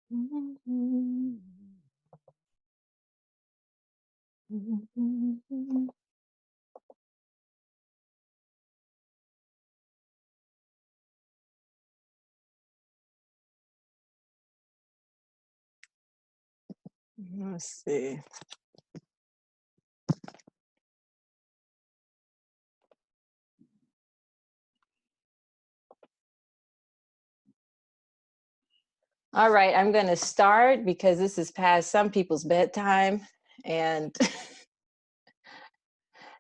Let's see. All right, I'm going to start because this is past some people's bedtime and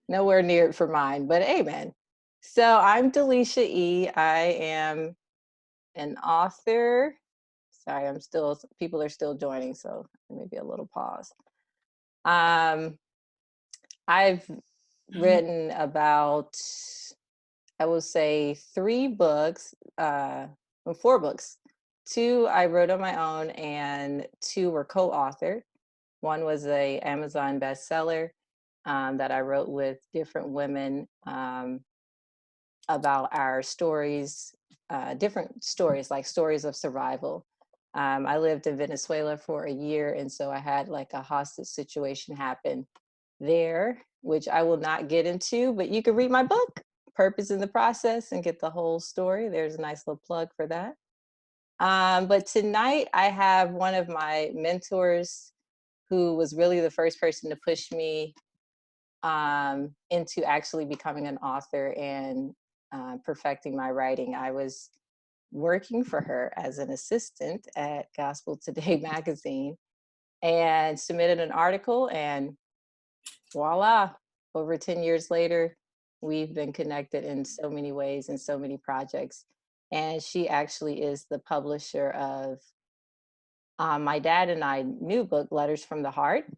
nowhere near it for mine, but amen. So I'm Delisha E. I am an author. Sorry, people are still joining, so maybe a little pause. I've written about, I will say, 3 books, well, 4 books. 2 I wrote on my own, and 2 were co-authored. One was a Amazon bestseller that I wrote with different women about our stories, different stories, like stories of survival. I lived in Venezuela for a year, and so I had like a hostage situation happen there, which I will not get into, but you can read my book, Purpose in the Process, and get the whole story. There's a nice little plug for that. But tonight I have one of my mentors who was really the first person to push me into actually becoming an author and perfecting my writing. I was working for her as an assistant at Gospel Today magazine and submitted an article, and voila, over 10 years later, we've been connected in so many ways and so many projects. And she actually is the publisher of my dad and I new book, Letters from the Heart,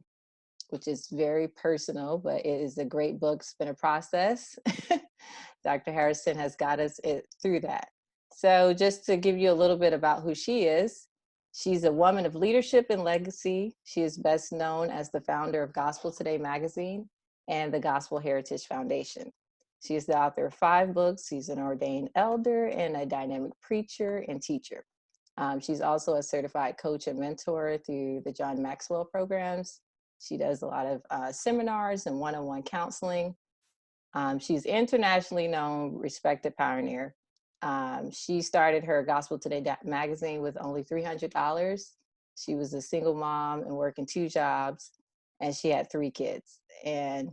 which is very personal, but it is a great book. It's been a process. Dr. Harrison has got us through that. So just to give you a little bit about who she is, she's a woman of leadership and legacy. She is best known as the founder of Gospel Today magazine and the Gospel Heritage Foundation. She is the author of 5 books. She's an ordained elder and a dynamic preacher and teacher. She's also a certified coach and mentor through the John Maxwell programs. She does a lot of seminars and one-on-one counseling. She's internationally known, respected pioneer. She started her Gospel Today magazine with only $300. She was a single mom and working 2 jobs, and she had 3 kids. And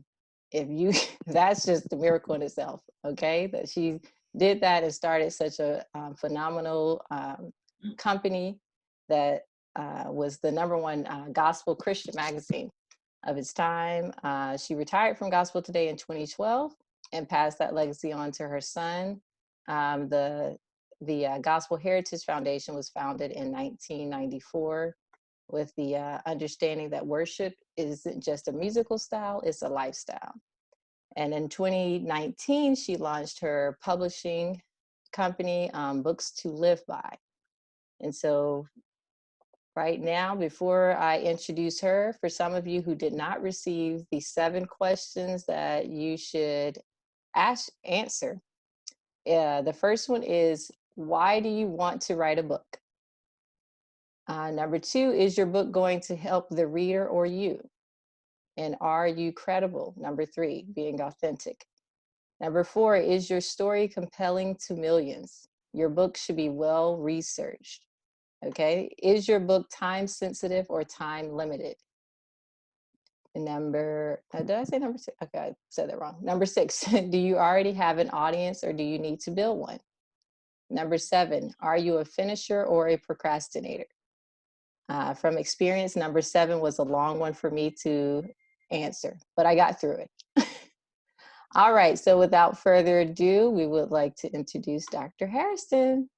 if you, that's just a miracle in itself, okay? That she did that and started such a phenomenal company that was the #1 gospel Christian magazine of its time. She retired from Gospel Today in 2012 and passed that legacy on to her son. The Gospel Heritage Foundation was founded in 1994 with the understanding that worship isn't just a musical style, it's a lifestyle. And in 2019, she launched her publishing company, Books to Live By. And so right now, before I introduce her, for some of you who did not receive the 7 questions that you should answer, the first one is, why do you want to write a book? Number 2, is your book going to help the reader or you? And are you credible? Number 3, being authentic. Number 4, is your story compelling to millions? Your book should be well researched. Okay, is your book time sensitive or time limited? Did I say number 6? Okay, I said that wrong. Number 6, do you already have an audience or do you need to build one? Number 7, are you a finisher or a procrastinator? From experience, number 7 was a long one for me to answer, but I got through it. All right, so without further ado, we would like to introduce Dr. Harrison.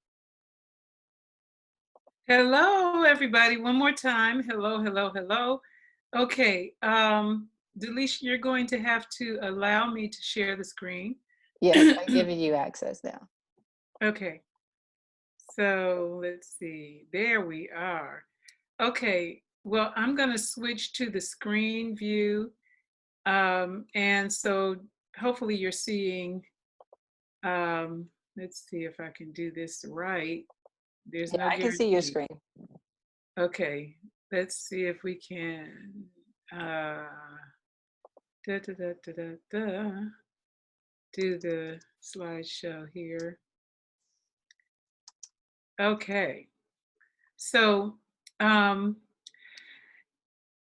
Hello, everybody. One more time. Hello, hello, hello. Okay, Delisha, you're going to have to allow me to share the screen. Yes, I'm giving you access now. Okay, so let's see. There we are. Okay, well, I'm going to switch to the screen view. And so hopefully you're seeing, let's see if I can do this right. There's no I can see your guarantee. screen. Okay, let's see if we can. Uh, da, da, da, da, da, da, do the slideshow here. Okay, so um,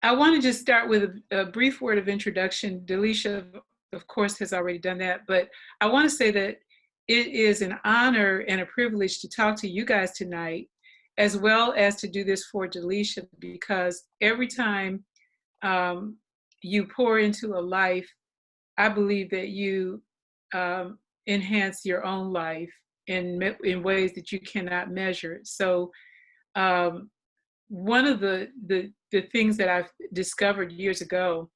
I want to just start with a brief word of introduction. Delisha, of course, has already done that, but I want to say that it is an honor and a privilege to talk to you guys tonight, as well as to do this for Delisha, because every time um, you pour into a life, I believe that you um, enhance your own life in ways that you cannot measure. So um, one of the things that I've discovered years ago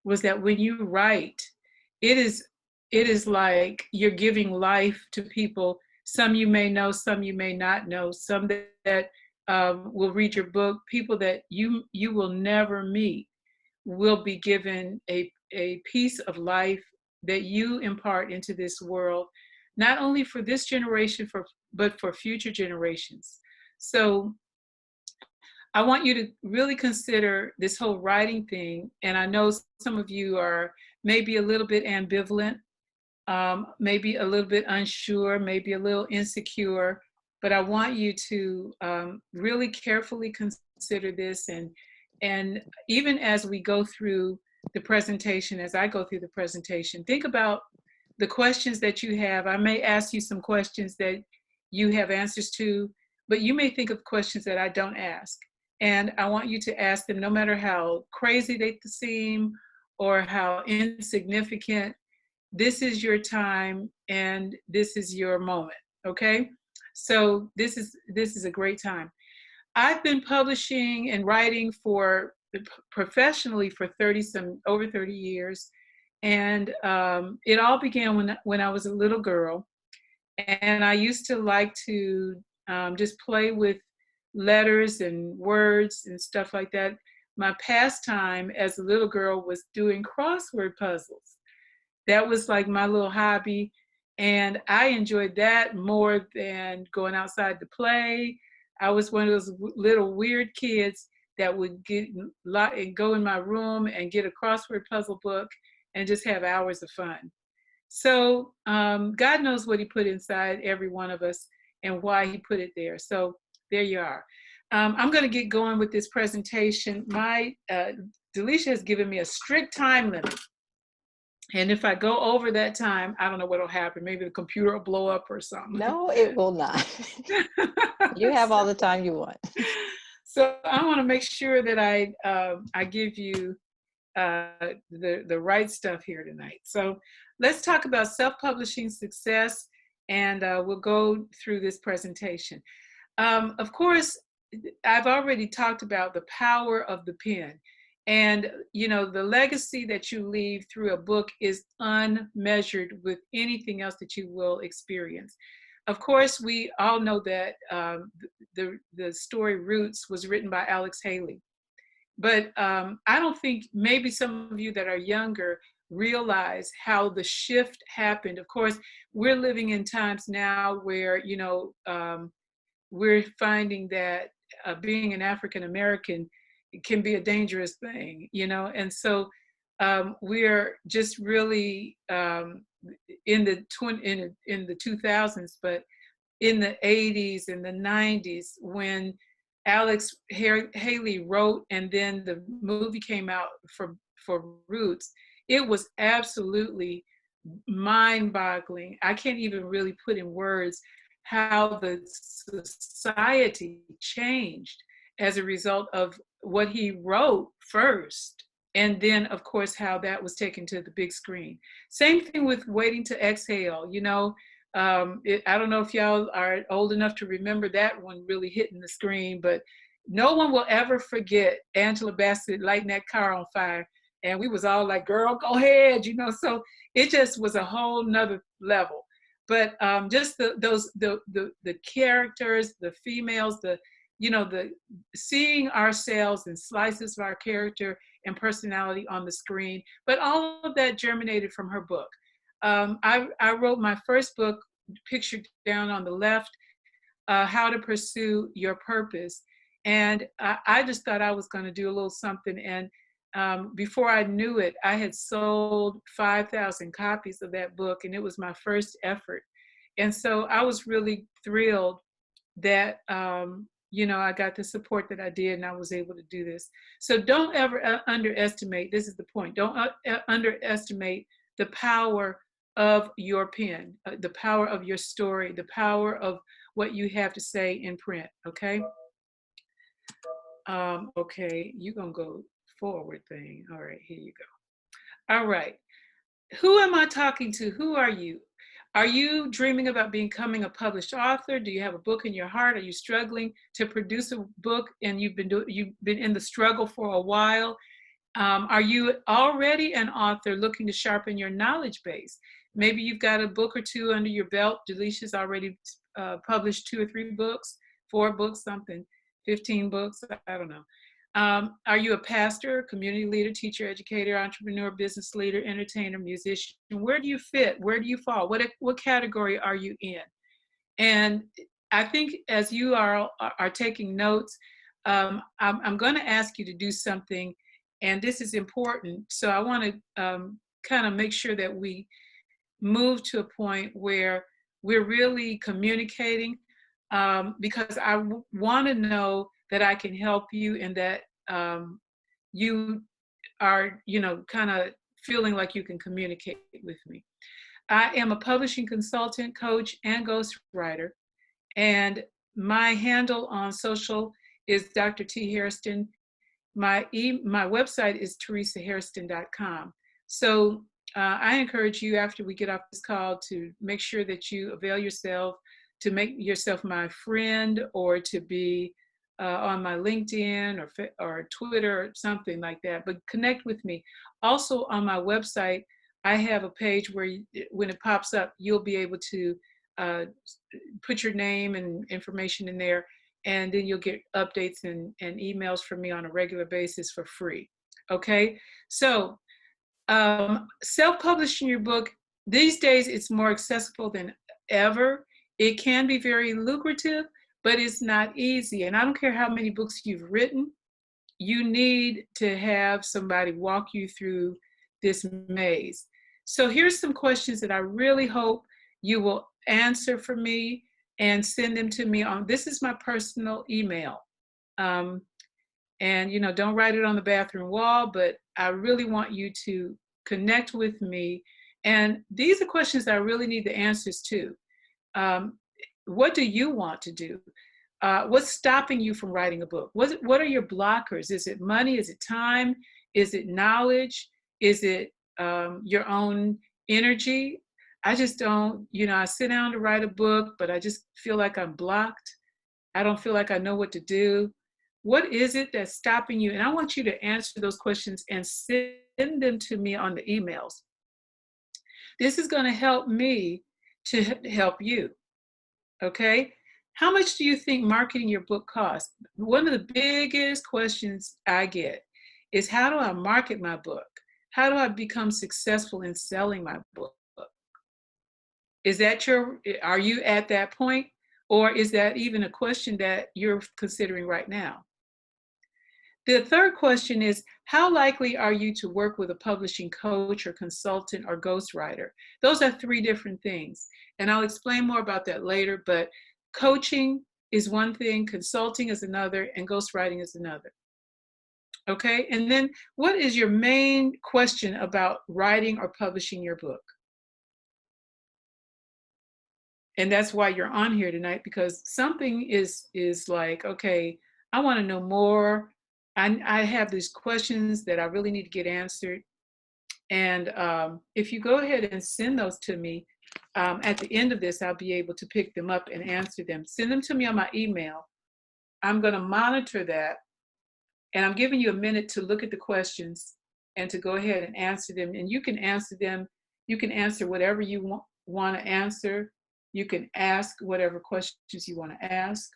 was that when you write, it is it is like you're giving life to people. Some you may know, some you may not know, some that will read your book. People that you will never meet will be given a piece of life that you impart into this world, not only for this generation, but for future generations. So I want you to really consider this whole writing thing. And I know some of you are maybe a little bit ambivalent, maybe a little bit unsure, maybe a little insecure, but I want you to really carefully consider this. And even as we go through the presentation, as I go through the presentation, think about the questions that you have. I may ask you some questions that you have answers to, but you may think of questions that I don't ask. And I want you to ask them no matter how crazy they seem or how insignificant. This is your time and this is your moment. Okay? So this is a great time. I've been publishing and writing for professionally for 30 some over 30 years. And it all began when I was a little girl. And I used to like to just play with letters and words and stuff like that. My pastime as a little girl was doing crossword puzzles. That was like my little hobby. And I enjoyed that more than going outside to play. I was one of those little weird kids that would go in my room and get a crossword puzzle book and just have hours of fun. So God knows what He put inside every one of us and why He put it there. So there you are. I'm going to get going with this presentation. My Delisha has given me a strict time limit. And if I go over that time, I don't know what'll happen. Maybe the computer will blow up or something. No, it will not. You have all so, the time you want. so I want to make sure that I give you the right stuff here tonight. So let's talk about self-publishing success, and we'll go through this presentation. Of course, I've already talked about the power of the pen. And, you know, the legacy that you leave through a book is unmeasured with anything else that you will experience. Of course, we all know that the story Roots was written by Alex Haley. But I don't think maybe some of you that are younger realize how the shift happened. Of course, we're living in times now where, you know, we're finding that being an African American can be a dangerous thing, you know, and so we're just really in the in the 2000s, but in the 80s and the 90s when Haley wrote and then the movie came out for Roots, it was absolutely mind-boggling. I can't even really put in words how the society changed as a result of what he wrote first. And then, of course, how that was taken to the big screen. Same thing with Waiting to Exhale. You know, I don't know if y'all are old enough to remember that one really hitting the screen, but no one will ever forget Angela Bassett lighting that car on fire. And we was all like, girl, go ahead, you know. So it just was a whole nother level. But just the characters, the females, the you know the seeing ourselves in slices of our character and personality on the screen. But all of that germinated from her book. I wrote my first book, pictured down on the left, How to Pursue Your Purpose. And I just thought I was going to do a little something. And before I knew it, I had sold 5,000 copies of that book, and it was my first effort. And so I was really thrilled that I got the support that I did, and I was able to do this. So don't ever underestimate. This is the point. Don't underestimate the power of your pen, the power of your story, the power of what you have to say in print. Okay. Okay, you're gonna go forward thing. All right, here you go. All right. Who am I talking to? Who are you? Are you dreaming about becoming a published author? Do you have a book in your heart? Are you struggling to produce a book and you've been in the struggle for a while? Are you already an author looking to sharpen your knowledge base? Maybe you've got a book or two under your belt. Delicia's already published 2 or 3 books, 4 books, something, 15 books, I don't know. Are you a pastor, community leader, teacher, educator, entrepreneur, business leader, entertainer, musician? Where do you fit? Where do you fall? What category are you in? And I think as you are taking notes, I'm going to ask you to do something, and this is important. So I want to kind of make sure that we move to a point where we're really communicating, because I want to know that I can help you and that you are, kind of feeling like you can communicate with me. I am a publishing consultant, coach, and ghostwriter. And my handle on social is Dr. T. Hairston. My website is teresahairston.com. So I encourage you after we get off this call to make sure that you avail yourself to make yourself my friend, or to be on my LinkedIn or Twitter or something like that. But connect with me. Also on my website, I have a page where when it pops up, you'll be able to uh, put your name and information in there, and then you'll get updates and emails from me on a regular basis for free. Okay, so self-publishing your book these days, it's more accessible than ever. It can be very lucrative, but it's not easy. And I don't care how many books you've written, you need to have somebody walk you through this maze. So here's some questions that I really hope you will answer for me and send them to me on, this is my personal email. Um, and don't write it on the bathroom wall, but I really want you to connect with me. And these are questions I really need the answers to. Um, what do you want to do? What's stopping you from writing a book? What are your blockers? Is it money? Is it time? Is it knowledge? Is it your own energy? I just don't, I sit down to write a book, but I just feel like I'm blocked. I don't feel like I know what to do. What is it that's stopping you? And I want you to answer those questions and send them to me on the emails. This is going to help me to help you. Okay. How much do you think marketing your book costs? One of the biggest questions I get is, how do I market my book? How do I become successful in selling my book? Are you at that point? Or is that even a question that you're considering right now? The third question is, how likely are you to work with a publishing coach or consultant or ghostwriter? Those are 3 different things. And I'll explain more about that later, but coaching is one thing, consulting is another, and ghostwriting is another. Okay, and then what is your main question about writing or publishing your book? And that's why you're on here tonight, because something is like, okay, I want to know more. I have these questions that I really need to get answered. And if you go ahead and send those to me, at the end of this, I'll be able to pick them up and answer them. Send them to me on my email. I'm going to monitor that. And I'm giving you a minute to look at the questions and to go ahead and answer them. And you can answer them. You can answer whatever you want to answer. You can ask whatever questions you want to ask.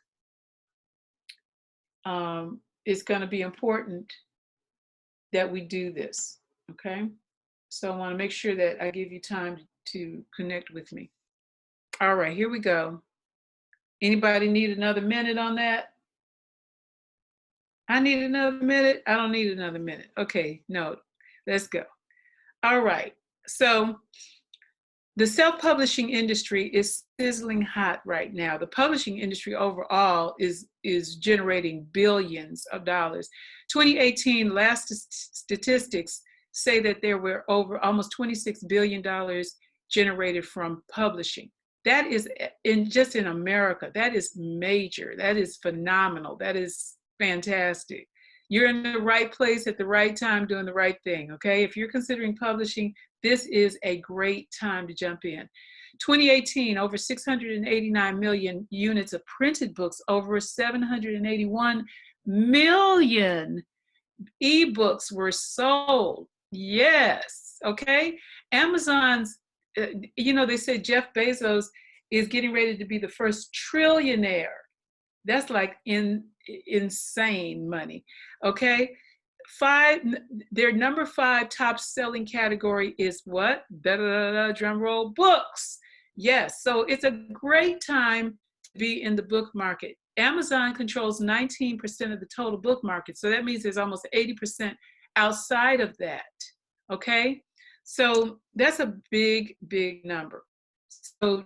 It's going to be important that we do this, okay? So I want to make sure that I give you time to connect with me. All right, here we go. Anybody need another minute on that? I need another minute. I don't need another minute. Okay, no, let's go. All right. So the self-publishing industry is sizzling hot right now. The publishing industry overall is generating billions of dollars. 2018 last statistics say that there were over almost $26 billion generated from publishing. That is in just in America. That is major. That is phenomenal. That is fantastic. You're in the right place at the right time doing the right thing, okay? If you're considering publishing, this is a great time to jump in. 2018, over 689 million units of printed books, over 781 million ebooks were sold. Yes, okay. Amazon's, they said Jeff Bezos is getting ready to be the first trillionaire. That's like insane money, okay? Five, their number 5 top selling category is what? Da, da, da, da, drum roll, books. Yes, so it's a great time to be in the book market. Amazon controls 19% of the total book market, so that means there's almost 80% outside of that. Okay, so that's a big, big number. So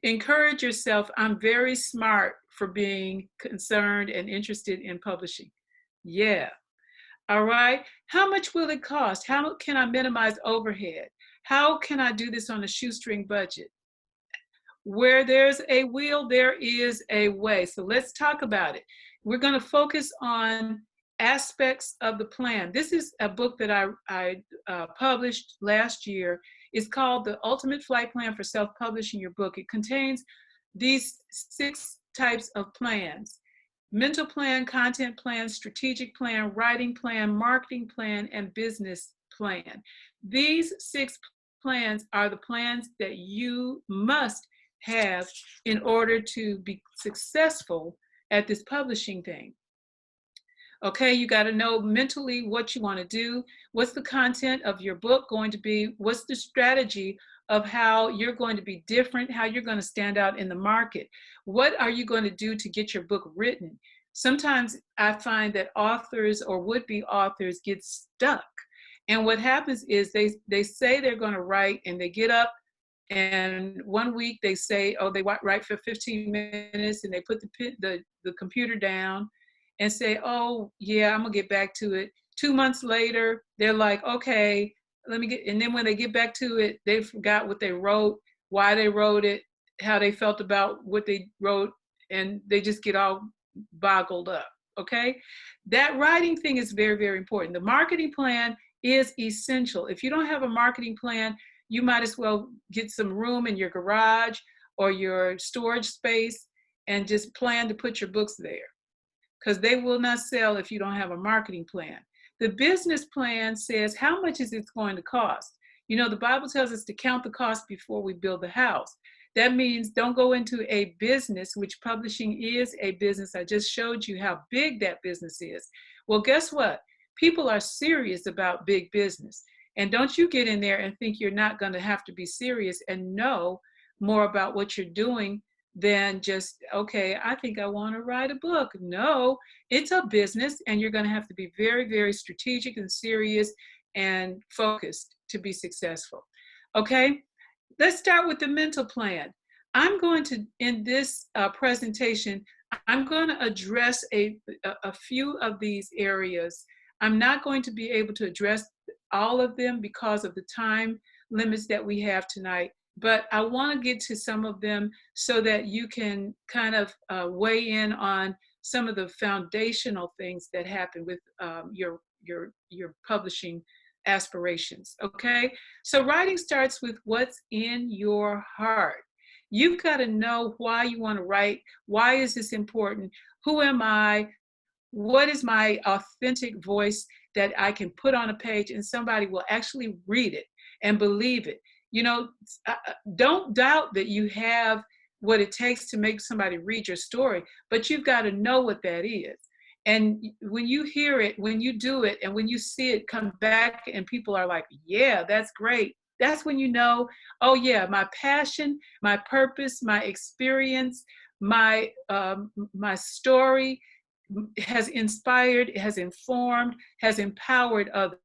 encourage yourself. I'm very smart for being concerned and interested in publishing. Yeah. All right. How much will it cost? How can I minimize overhead? How can I do this on a shoestring budget? Where there's a will, there is a way. So let's talk about it. We're going to focus on aspects of the plan. This is a book that I published last year. It's called The Ultimate Flight Plan for Self-Publishing Your Book. It contains these 6 types of plans: mental plan, content plan, strategic plan, writing plan, marketing plan, and business plan. These 6 plans are the plans that you must have in order to be successful at this publishing thing. Okay, you got to know mentally what you want to do. What's the content of your book going to be? What's the strategy of how you're going to be different, how you're going to stand out in the market? What are you going to do to get your book written? Sometimes I find that authors or would-be authors get stuck. And what happens is they say they're going to write, and they get up, and one week they say, oh, they write for 15 minutes, and they put the computer down and say, oh, yeah, I'm going to get back to it. 2 months later, they're like, okay, let me get, and then when they get back to it, they forgot what they wrote, why they wrote it, how they felt about what they wrote, and they just get all boggled up, okay? That writing thing is very, very important. The marketing plan is essential. If you don't have a marketing plan, you might as well get some room in your garage or your storage space and just plan to put your books there, because they will not sell if you don't have a marketing plan. The business plan says, how much is it going to cost? You know, the Bible tells us to count the cost before we build the house. That means don't go into a business, which publishing is a business. I just showed you how big that business is. Well, guess what? People are serious about big business. And don't you get in there and think you're not going to have to be serious and know more about what you're doing than just, okay, I think I want to write a book. No, it's a business, and you're going to have to be very, very strategic and serious and focused to be successful. Okay, let's start with the mental plan. I'm going to, in this presentation, I'm going to address a few of these areas. I'm not going to be able to address all of them because of the time limits that we have tonight, but I want to get to some of them so that you can kind of weigh in on some of the foundational things that happen with your publishing aspirations. Okay, so writing starts with what's in your heart. You've got to know why you want to write. Why is this important? Who am I? What is my authentic voice that I can put on a page and somebody will actually read it and believe it? You know, don't doubt that you have what it takes to make somebody read your story, but you've got to know what that is. And when you hear it, when you do it, and when you see it come back and people are like, yeah, that's great, that's when you know, oh yeah, my passion, my purpose, my experience, my story, has inspired, has informed, has empowered others.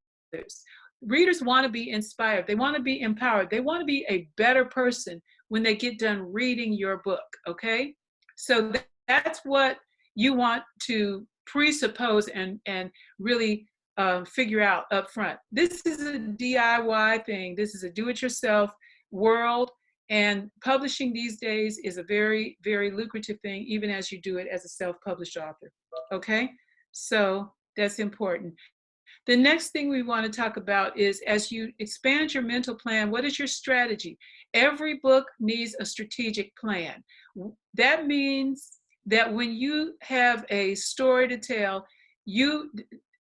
Readers want to be inspired. They want to be empowered. They want to be a better person when they get done reading your book. Okay. So that's what you want to presuppose and really figure out up front. This is a DIY thing. This is a do-it-yourself world. And publishing these days is a very, very lucrative thing, even as you do it as a self-published author. Okay, so that's important. The next thing we want to talk about is, as you expand your mental plan, what is your strategy? Every book needs a strategic plan. That means that when you have a story to tell, you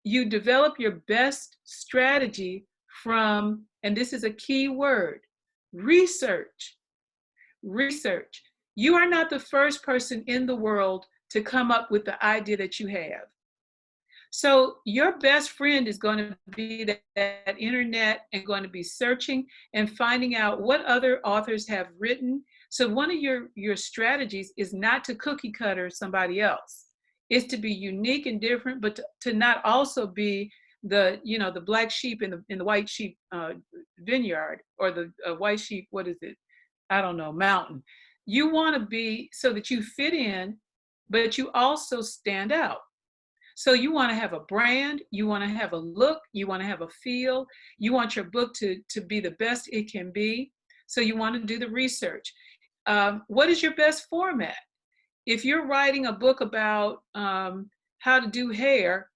you develop your best strategy from, and this is a key word, research. Research. You are not the first person in the world to come up with the idea that you have. So your best friend is going to be that internet and going to be searching and finding out what other authors have written. So one of your strategies is not to cookie cutter somebody else. It's to be unique and different, but to not also be the black sheep in the white sheep vineyard, or the white sheep, what is it? I don't know, mountain. You want to be so that you fit in, but you also stand out. So you want to have a brand, you want to have a look, you want to have a feel, you want your book to be the best it can be. So you want to do the research. What is your best format? If you're writing a book about how to do hair,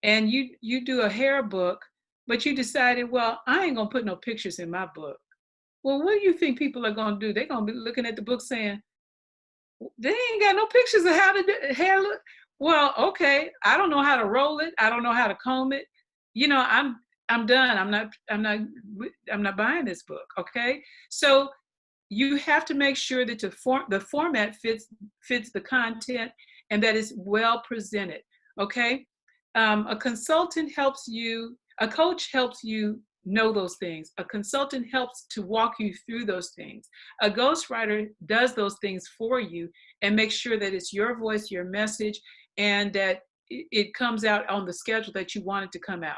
and you do a hair book, but you decided, well, I ain't gonna put no pictures in my book. Well, what do you think people are gonna do? They're gonna be looking at the book saying, they ain't got no pictures of how to do hair look. Well, okay, I don't know how to roll it. I don't know how to comb it. I'm done. I'm not buying this book. Okay, so you have to make sure that the format fits the content and that is well presented. Okay, a consultant helps you. A coach helps you know those things. A consultant helps to walk you through those things. A ghostwriter does those things for you and makes sure that it's your voice, your message, and that it comes out on the schedule that you want it to come out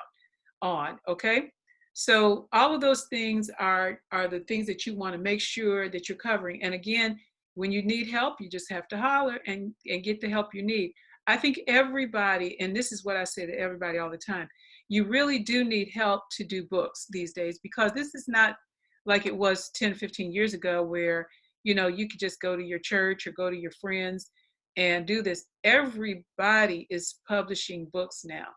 on. Okay. So all of those things are the things that you want to make sure that you're covering. And again, when you need help, you just have to holler and get the help you need. I think everybody, and this is what I say to everybody all the time, you really do need help to do books these days, because this is not like it was 10, 15 years ago where, you could just go to your church or go to your friends and do this. Everybody is publishing books now.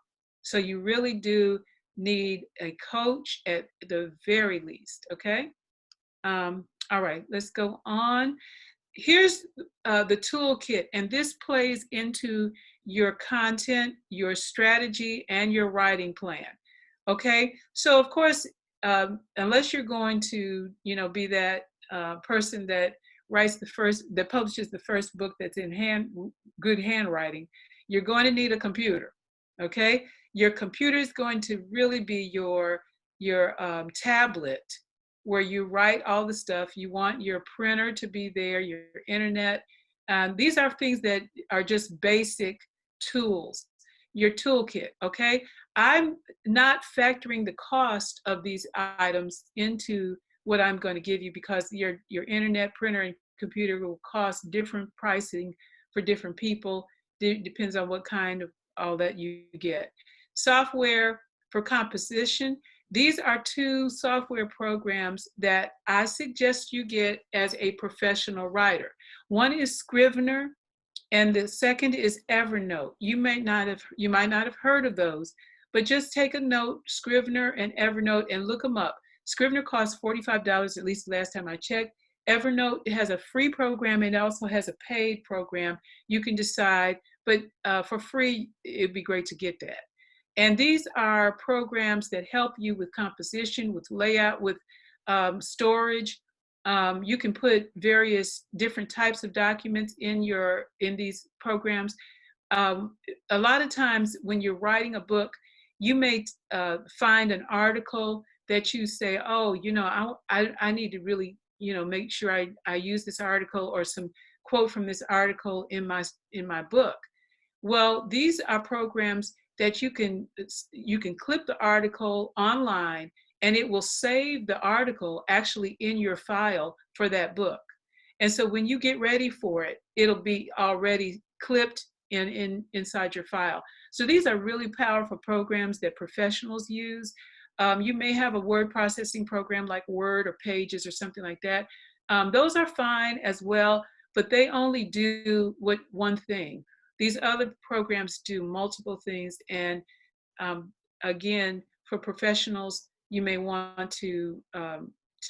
So you really do need a coach at the very least, okay? All right, let's go on. Here's the toolkit, and this plays into your content, your strategy, and your writing plan. Okay, so of course, unless you're going to, be that person that that publishes the first book that's in good handwriting, you're going to need a computer. Okay, your computer is going to really be your tablet where you write all the stuff. You want your printer to be there, your internet. These are things that are just basic tools, your toolkit, okay? I'm not factoring the cost of these items into what I'm going to give you, because your internet, printer, and computer will cost different pricing for different people. Depends on what kind of all that you get. Software for composition. These are two software programs that I suggest you get as a professional writer. One is Scrivener, and the second is Evernote. You might not have heard of those, but just take a note, Scrivener and Evernote, and look them up. Scrivener costs $45, at least the last time I checked. Evernote has a free program and it also has a paid program. You can decide, but for free, it'd be great to get that. And these are programs that help you with composition, with layout, with storage. You can put various different types of documents in these programs. A lot of times when you're writing a book, you may find an article that you say, oh, I need to really, make sure I use this article or some quote from this article in my book. Well, these are programs that you can clip the article online, and it will save the article actually in your file for that book. And so when you get ready for it, it'll be already clipped inside your file. So these are really powerful programs that professionals use. You may have a word processing program like Word or Pages or something like that. Those are fine as well, but they only do one thing. These other programs do multiple things. And um, again, for professionals, you may want to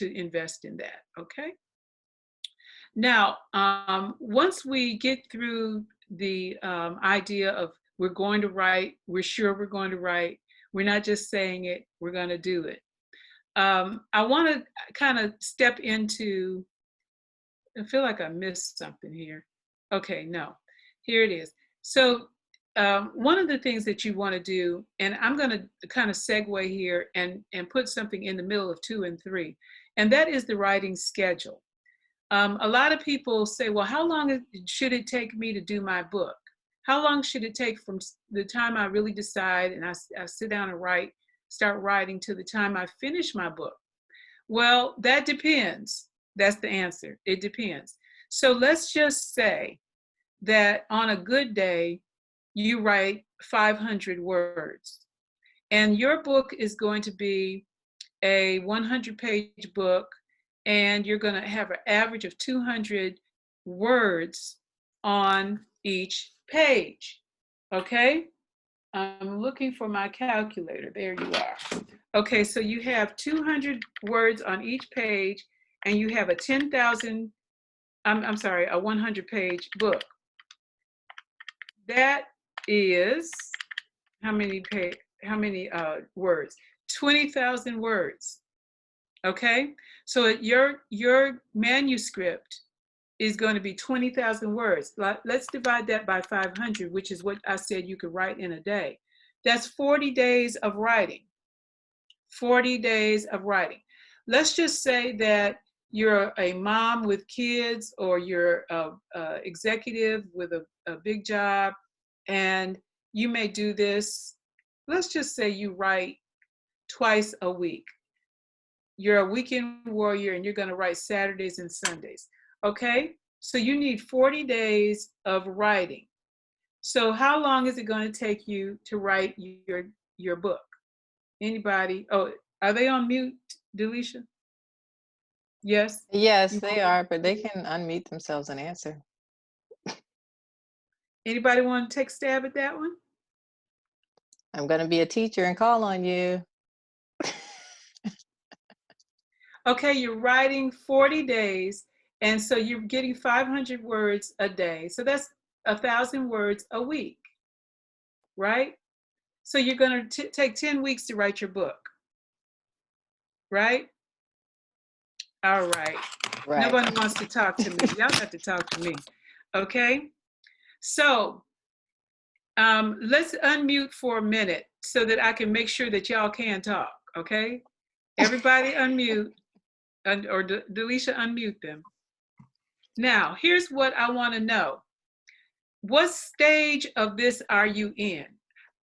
invest in that. Okay. Now, once we get through the idea of we're going to write, we're sure we're going to write, we're not just saying it, we're going to do it. I want to kind of step into, I feel like I missed something here. Okay, no, here it is. So, one of the things that you want to do, and I'm going to kind of segue here and put something in the middle of 2 and 3, and that is the writing schedule. A lot of people say, well, how long should it take me to do my book? How long should it take from the time I really decide and I sit down and start writing to the time I finish my book? Well, that depends. That's the answer. It depends. So let's just say that on a good day, you write 500 words, and your book is going to be a 100-page book, and you're going to have an average of 200 words on each page. Okay? I'm looking for my calculator. There you are. Okay, so you have 200 words on each page, and you have a 10,000, I'm sorry, a 100-page book. That is how many words? 20,000 words. Okay, so your manuscript is going to be 20,000 words. Let's divide that by 500, which is what I said you could write in a day. That's 40 days of writing. 40 days of writing. Let's just say that you're a mom with kids, or you're a executive with a big job, and you may do this. Let's just say you write twice a week. You're a weekend warrior and you're going to write Saturdays and Sundays. Okay? So you need 40 days of writing. So how long is it going to take you to write your book? Anybody? Oh, are they on mute, Delisha? Yes? Yes, You they are, but they can unmute themselves and answer. Anybody want to take a stab at that one? I'm going to be a teacher and call on you. Okay, you're writing 40 days, and so you're getting 500 words a day. So that's 1,000 words a week, right? So you're going to take 10 weeks to write your book, right? All right. Right. Nobody wants to talk to me. Y'all have to talk to me. Okay. So let's unmute for a minute so that I can make sure that y'all can talk. Okay. Everybody unmute, or Delisha, unmute them. Now, here's what I want to know. What stage of this are you in?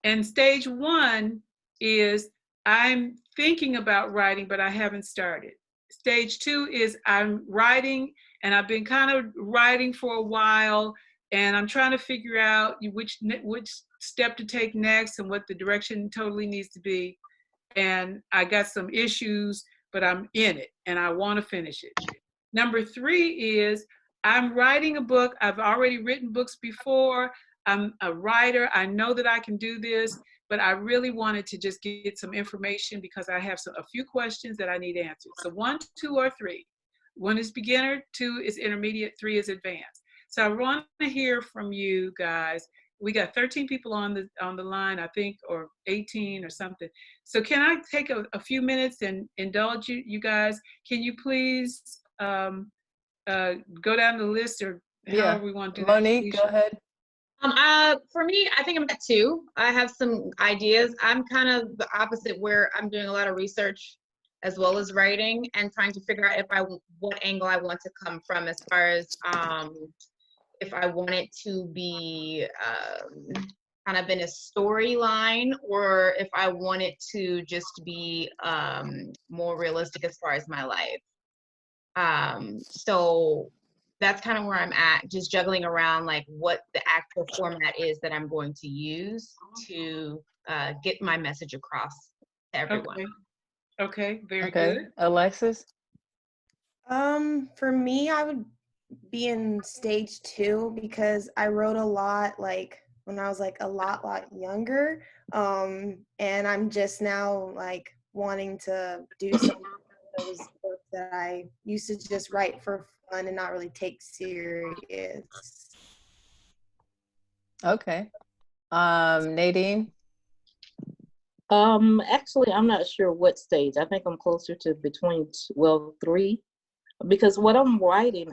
And stage 1 is I'm thinking about writing, but I haven't started. Stage 2 is I'm writing, and I've been kind of writing for a while, and I'm trying to figure out which step to take next and what the direction totally needs to be. And I got some issues, but I'm in it and I want to finish it. Number 3 is I'm writing a book. I've already written books before. I'm a writer. I know that I can do this, but I really wanted to just get some information because I have a few questions that I need answered. So 1, 2, or 3. 1 is beginner, 2 is intermediate, 3 is advanced. So I want to hear from you guys. We got 13 people on the line, I think, or 18 or something. So can I take a few minutes and indulge you guys? Can you please go down the list, or Yeah. however we want to do that, Monique, go Alicia? ahead. For me, I think I'm at 2. I have some ideas. I'm kind of the opposite, where I'm doing a lot of research as well as writing and trying to figure out what angle I want to come from as far as if I want it to be kind of in a storyline, or if I want it to just be more realistic as far as my life. So that's kind of where I'm at, just juggling around like what the actual format is that I'm going to use to get my message across to everyone. Okay. Okay. Very Okay, good. Alexis. For me, I would be in stage 2 because I wrote a lot like when I was like a lot younger. And I'm just now like wanting to do some of those books that I used to just write for fun and not really take serious. Okay. Nadine. Actually, I'm not sure what stage. I think I'm closer to between, well, 3, because what I'm writing,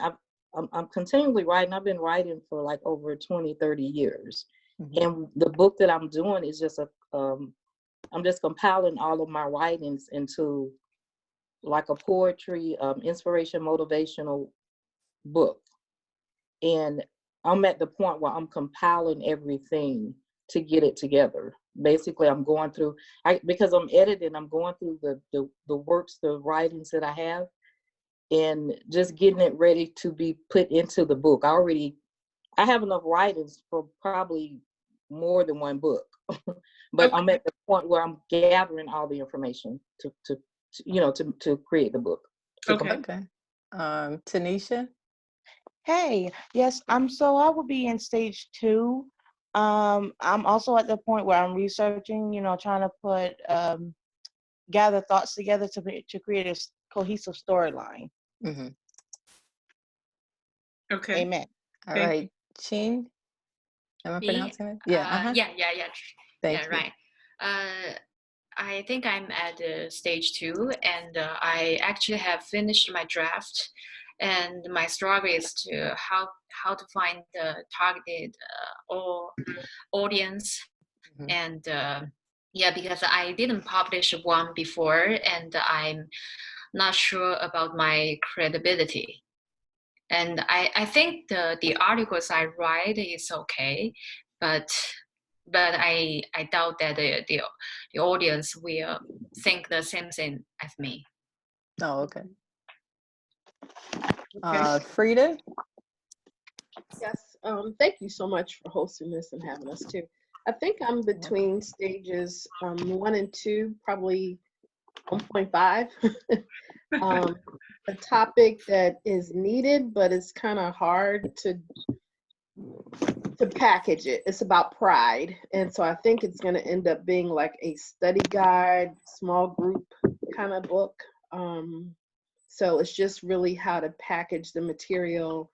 I'm continually writing. I've been writing for like over 20, 30 years. Mhm. And the book that I'm doing is just I'm just compiling all of my writings into like a poetry, inspiration, motivational book. And I'm at the point where I'm compiling everything to get it together. Basically, I'm going through, because I'm editing, I'm going through the works, the writings that I have, and just getting it ready to be put into the book. I have enough writings for probably more than one book, but I'm Okay. at the point where I'm gathering all the information to create the book. Okay. Okay. Tanisha. Hey, yes, so I will be in stage 2. I'm also at the point where I'm researching, trying to put gather thoughts together to create a cohesive storyline. Mm-hmm. Okay. Amen. All Thank right. Chin. Am I Me? pronouncing it? Yeah. Uh-huh. Yeah, Thank you. right. I think I'm at stage 2, and I actually have finished my draft. And my struggle is to how to find the targeted or audience. Mhm. And yeah, because I didn't publish one before, and I'm not sure about my credibility. And I think the articles I write is okay, but I doubt that the audience will think the same thing as me. Oh, okay. Okay. Frida. Yes, thank you so much for hosting this and having us too. I think I'm between stages 1 and 2, probably 1.5. A topic that is needed, but it's kind of hard to package it. It's about pride, and so I think it's going to end up being like a study guide, small group kind of book. So it's just really how to package the material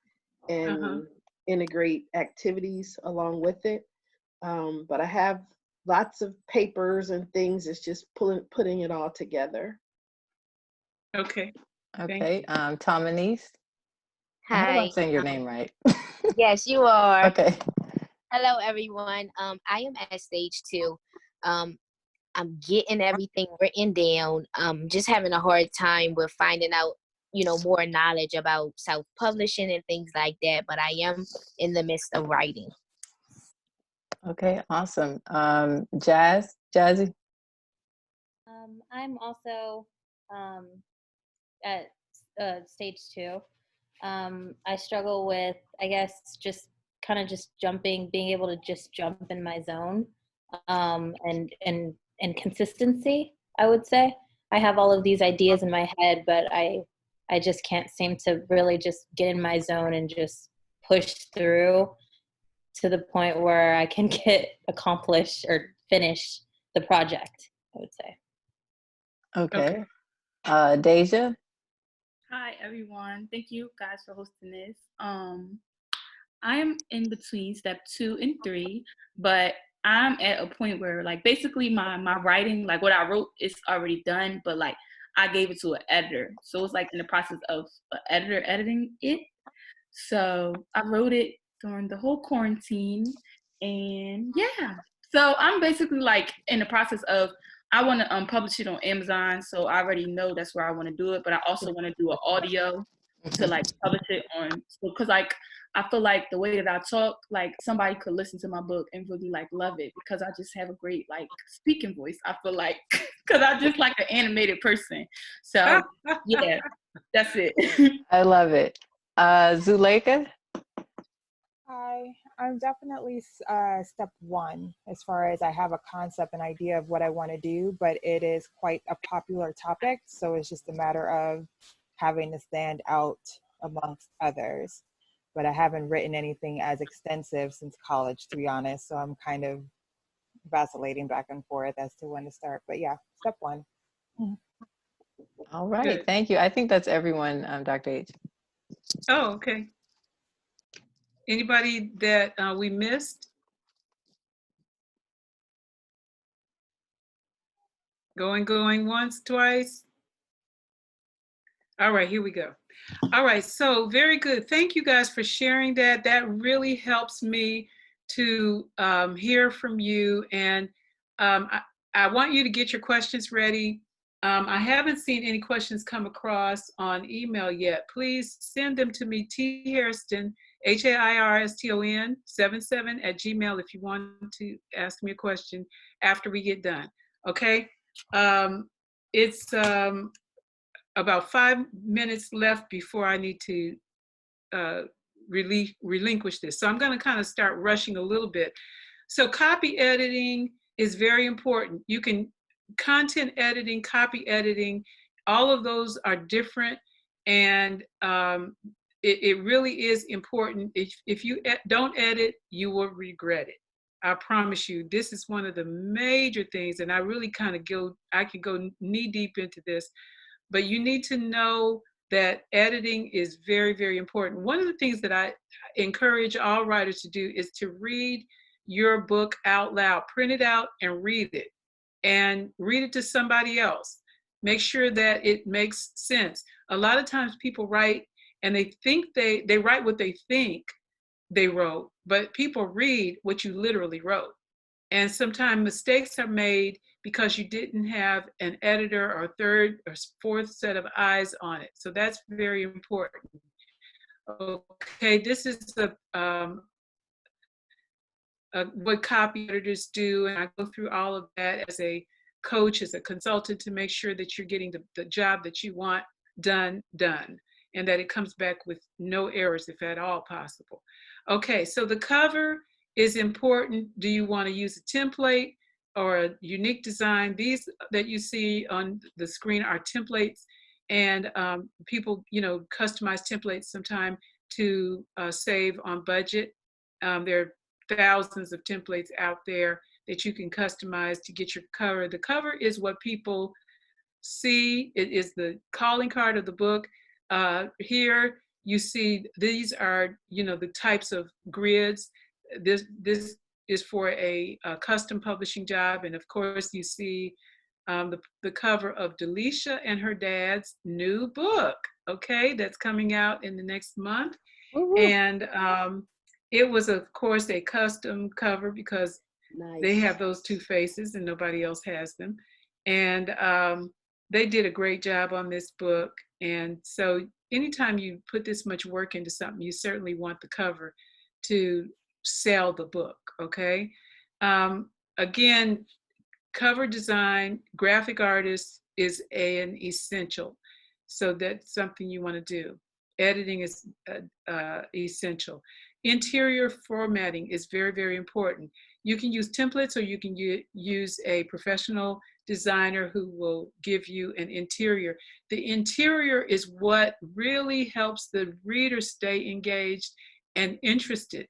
and Uh-huh. integrate activities along with it. But I have lots of papers and things. It's just putting it all together. Okay. Thank Okay. Tominese. I hope I'm Hi. saying your name right. Yes, you are. Okay. Hello, everyone. I am at stage 2. I'm getting everything written down. Just having a hard time with finding out, more knowledge about self-publishing and things like that. But I am in the midst of writing. Okay. Awesome. Jazzy. I'm also at stage 2. I struggle with, I guess, just kind of just being able to just jump in my zone, and consistency. I would say I have all of these ideas in my head, but I just can't seem to really just get in my zone and just push through to the point where I can get accomplished or finish the project, I would say. Okay. Deja. Hi everyone. Thank you guys for hosting this. I am in between step 2 and 3, but I'm at a point where like basically my writing, like what I wrote is already done, but like I gave it to an editor. So it's like in the process of an editor editing it. So I wrote it during the whole quarantine, and yeah. So I'm basically like in the process of I want to publish it on Amazon, so I already know that's where I want to do it. But I also want to do an audio to like publish it on, because like I feel like the way that I talk, like somebody could listen to my book and really like love it because I just have a great like speaking voice. I feel like because I'm just like an animated person. So yeah, that's it. I love it. Zuleika? I'm definitely step one as far as I have a concept and idea of what I want to do, but it is quite a popular topic. So it's just a matter of having to stand out amongst others. But I haven't written anything as extensive since college, to be honest. So I'm kind of vacillating back and forth as to when to start. But yeah, step one. All right, Good. thank you. I think that's everyone, Dr. H. Oh, okay. Anybody that we missed? Going once, twice. All right, here we go. All right, so very good. Thank you guys for sharing that. That really helps me to hear from you. And I want you to get your questions ready. I haven't seen any questions come across on email yet. Please send them to me, thairston, HAIRSTON 77 at gmail if you want to ask me a question after we get done. Okay? It's about 5 minutes left before I need to relinquish this. So I'm going to kind of start rushing a little bit. So copy editing is very important. You can content editing, copy editing, all of those are different, and it really is important. If you don't edit, you will regret it. I promise you, this is one of the major things, and I really kind of I could go knee deep into this, but you need to know that editing is very, very important. One of the things that I encourage all writers to do is to read your book out loud, print it out and read it to somebody else. Make sure that it makes sense. A lot of times people write and they think they write what they think they wrote, but people read what you literally wrote. And sometimes mistakes are made because you didn't have an editor or third or fourth set of eyes on it. So that's very important. Okay, this is what copy editors do, and I go through all of that as a coach, as a consultant, to make sure that you're getting the job that you want done, and that it comes back with no errors if at all possible. Okay, so the cover is important. Do you want to use a template or a unique design? These that you see on the screen are templates, and people, customize templates sometime to save on budget. There are thousands of templates out there that you can customize to get your cover. The cover is what people see. It is the calling card of the book. Here you see these are the types of grids. This is for a custom publishing job, and of course you see the cover of Delisha and her dad's new book. Okay, that's coming out in the next month. Woo-hoo. And it was, of course, a custom cover because they have those two faces and nobody else has them. And they did a great job on this book. And so anytime you put this much work into something, you certainly want the cover to sell the book, okay? Again, cover design, graphic artist is an essential. So that's something you want to do. Editing is essential. Interior formatting is very, very important. You can use templates or you can use a professional designer who will give you an interior. The interior is what really helps the reader stay engaged and interested.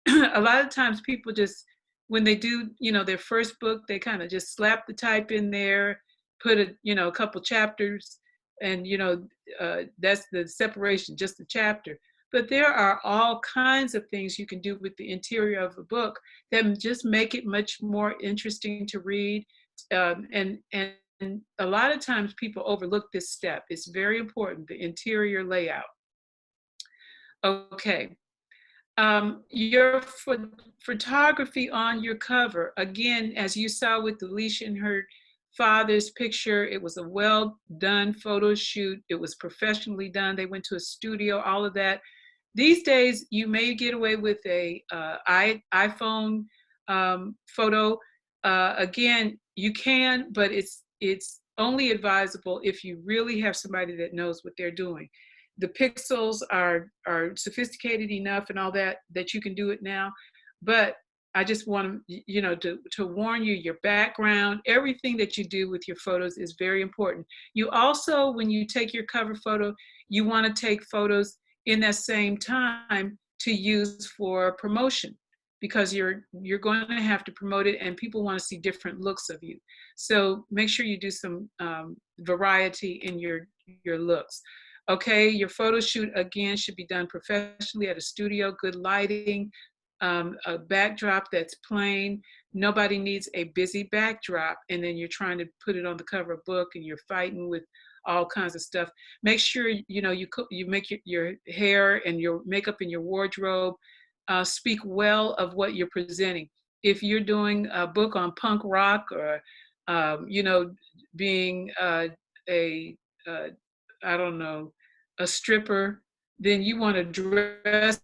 A lot of times people just, when they do, their first book, they kind of just slap the type in there, put a couple chapters, and that's the separation, just the chapter. But there are all kinds of things you can do with the interior of a book that just make it much more interesting to read. And a lot of times people overlook this step. It's very important, the interior layout. Okay. Your photography on your cover, again, as you saw with Delisha and her father's picture, it was a well done photo shoot. It was professionally done. They went to a studio, all of that. These days, you may get away with a iPhone photo. Again, you can, but it's only advisable if you really have somebody that knows what they're doing. The pixels are sophisticated enough and all that that you can do it now, but I just want to warn you, your background, everything that you do with your photos is very important. You also, when you take your cover photo, you want to take photos in that same time to use for promotion, because you're going to have to promote it and people want to see different looks of you. So make sure you do some variety in your looks. Okay, your photo shoot again should be done professionally at a studio, good lighting, a backdrop that's plain. Nobody needs a busy backdrop and then you're trying to put it on the cover of a book and you're fighting with all kinds of stuff. Make sure you make your hair and your makeup and your wardrobe speak well of what you're presenting. If you're doing a book on punk rock or being a I don't know, a stripper, then you want to dress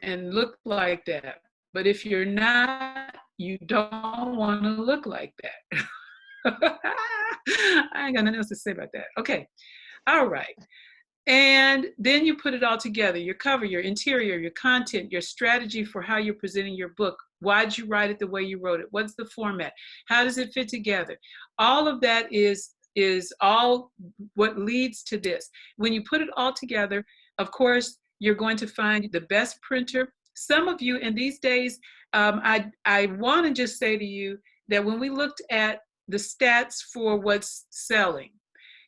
and look like that. But if you're not, you don't want to look like that. I ain't got nothing else to say about that. Okay. All right. And then you put it all together, your cover, your interior, your content, your strategy for how you're presenting your book. Why'd you write it the way you wrote it? What's the format? How does it fit together? All of that is all what leads to this. When you put it all together, of course, you're going to find the best printer. Some of you in these days, I want to just say to you that when we looked at the stats for what's selling,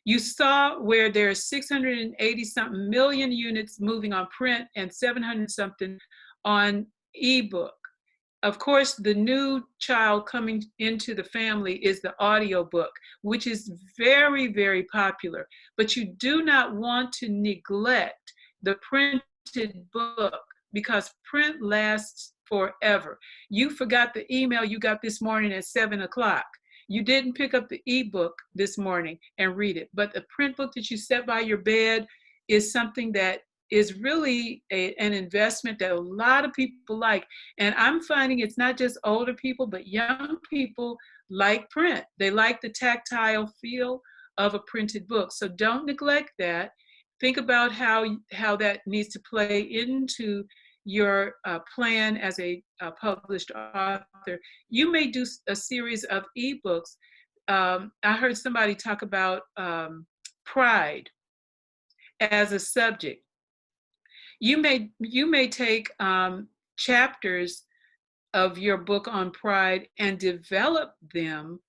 you saw where there's 680 something million units moving on print and 700 something on ebook. Of course, the new child coming into the family is the audiobook, which is very, very popular. But you do not want to neglect the printed book because print lasts forever. You forgot the email you got this morning at 7 o'clock. You didn't pick up the ebook this morning and read it, but the print book that you set by your bed is something that is really an investment that a lot of people like. And I'm finding it's not just older people, but young people like print. They like the tactile feel of a printed book. So don't neglect that. Think about how that needs to play into your plan as a published author. You may do a series of ebooks. I heard somebody talk about pride as a subject. You may take chapters of your book on pride and develop them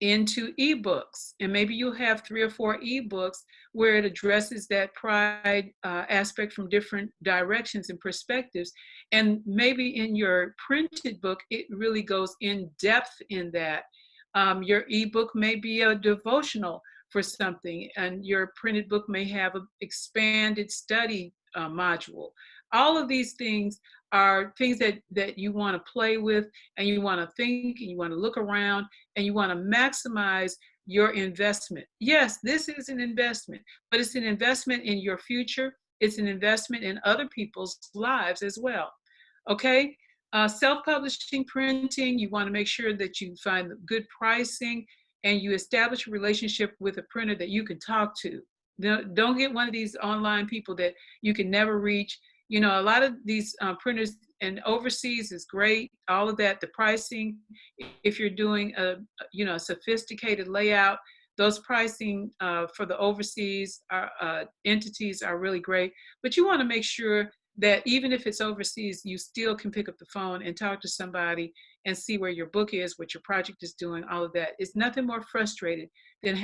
into ebooks, and maybe you'll have 3 or 4 ebooks where it addresses that pride aspect from different directions and perspectives. And maybe in your printed book it really goes in depth in that. Your ebook may be a devotional for something, and your printed book may have an expanded study module. All of these things are things that you want to play with, and you want to think, and you want to look around, and you want to maximize your investment. Yes, this is an investment, but it's an investment in your future. It's an investment in other people's lives as well. Okay? Self-publishing printing, you want to make sure that you find good pricing and you establish a relationship with a printer that you can talk to. Don't get one of these online people that you can never reach. You know, a lot of these printers and overseas is great, all of that. The pricing, if you're doing a sophisticated layout, those pricing for the overseas entities are really great. But you want to make sure that even if it's overseas, you still can pick up the phone and talk to somebody and see where your book is, what your project is doing, all of that. It's nothing more frustrating than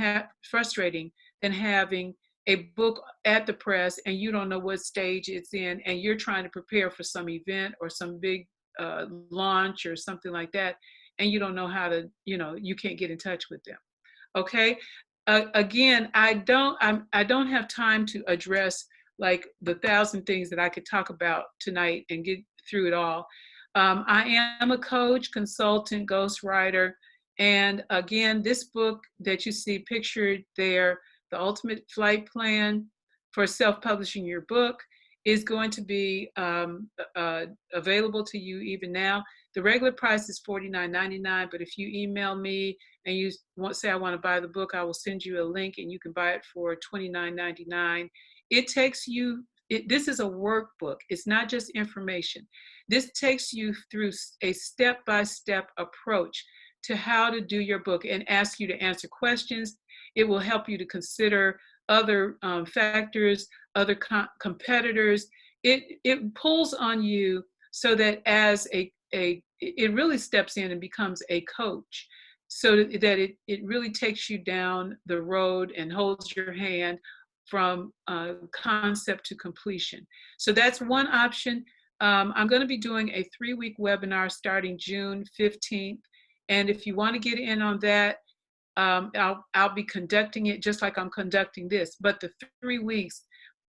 having a book at the press and you don't know what stage it's in, and you're trying to prepare for some event or some big launch or something like that, and you don't know how to, you can't get in touch with them. Okay. Again, I don't have time to address like the 1,000 things that I could talk about tonight and get through it all. I am a coach, consultant, ghostwriter, and again, this book that you see pictured there, The Ultimate Flight Plan for Self-Publishing Your Book, is going to be available to you even now. The regular price is $49.99, but if you email me and you say I want to buy the book, I will send you a link and you can buy it for $29.99. It takes you, this is a workbook. It's not just information. This takes you through a step-by-step approach to how to do your book and ask you to answer questions. It will help you to consider other factors, other competitors. It pulls on you so that as it really steps in and becomes a coach, so that it really takes you down the road and holds your hand from concept to completion. So that's one option. I'm going to be doing a 3-week webinar starting June 15th. And if you want to get in on that, I'll be conducting it just like I'm conducting this. But the 3 weeks,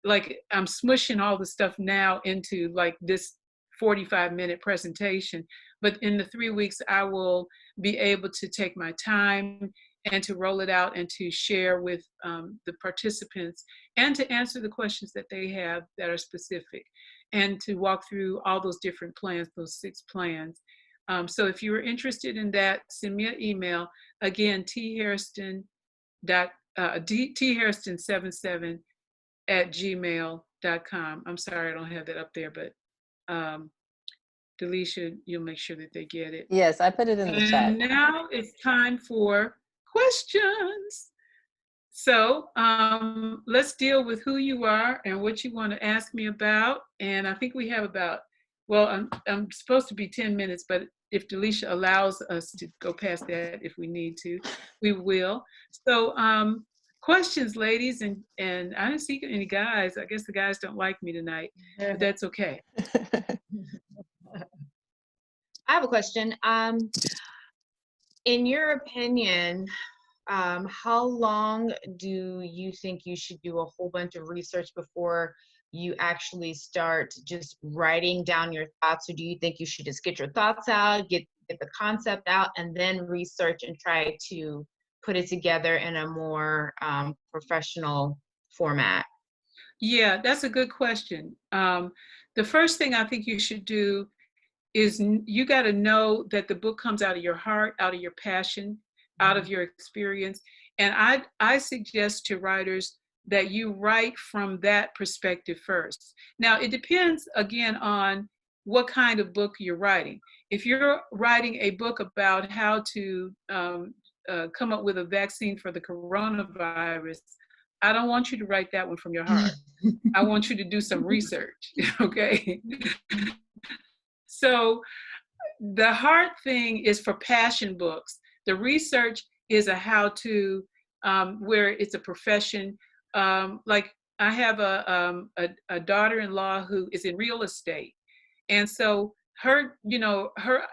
like I'm smushing all the stuff now into like this 45-minute presentation. But in the 3 weeks, I will be able to take my time and to roll it out and to share with the participants and to answer the questions that they have that are specific and to walk through all those different plans, those 6 plans. So if you are interested in that, send me an email. Again, thharriston77@gmail.com. I'm sorry I don't have that up there, but Delisha, you'll make sure that they get it. Yes, I put it in the And chat. now it's time for questions. So let's deal with who you are and what you want to ask me about. And I think we have about, well, I'm supposed to be 10 minutes, but if Delisha allows us to go past that, if we need to, we will. So questions, ladies, and I didn't see any guys. I guess the guys don't like me tonight, but that's okay. I have a question. In your opinion, how long do you think you should do a whole bunch of research before you actually start just writing down your thoughts? Or do you think you should just get your thoughts out, get the concept out, and then research and try to put it together in a more professional format? Yeah, that's a good question. The first thing I think you should do is you got to know that the book comes out of your heart, out of your passion, out of your experience. And I suggest to writers that you write from that perspective first. Now, it depends, again, on what kind of book you're writing. If you're writing a book about how to come up with a vaccine for the coronavirus, I don't want you to write that one from your heart. I want you to do some research, okay? So the hard thing is for passion books. The research is a how-to, where it's a profession. Like I have a daughter-in-law who is in real estate, and so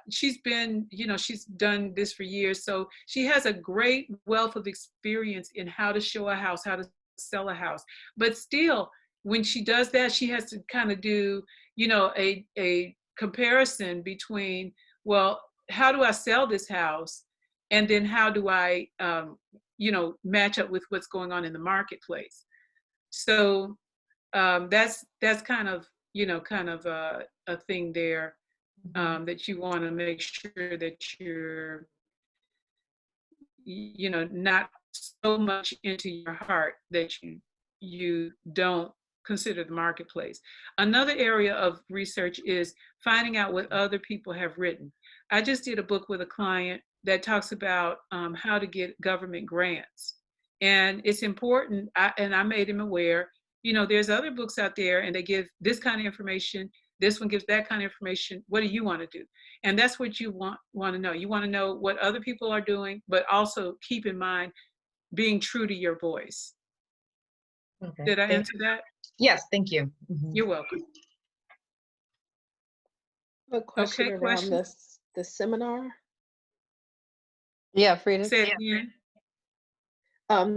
she's been, she's done this for years, so she has a great wealth of experience in how to show a house, how to sell a house. But still, when she does that, she has to kind of do, a comparison between, well, how do I sell this house? And then how do I, match up with what's going on in the marketplace? So that's kind of, a thing there that you want to make sure that you're, not so much into your heart that you don't consider the marketplace. Another area of research is finding out what other people have written. I just did a book with a client that talks about how to get government grants. And it's important, and I made him aware, there's other books out there and they give this kind of information, this one gives that kind of information. What do you want to do? And that's what you want to know. You want to know what other people are doing, but also keep in mind being true to your voice. Okay. Did I answer that? Yes, thank you. You're welcome. A question Okay, around question? the seminar. Yeah, Frida. Say it again.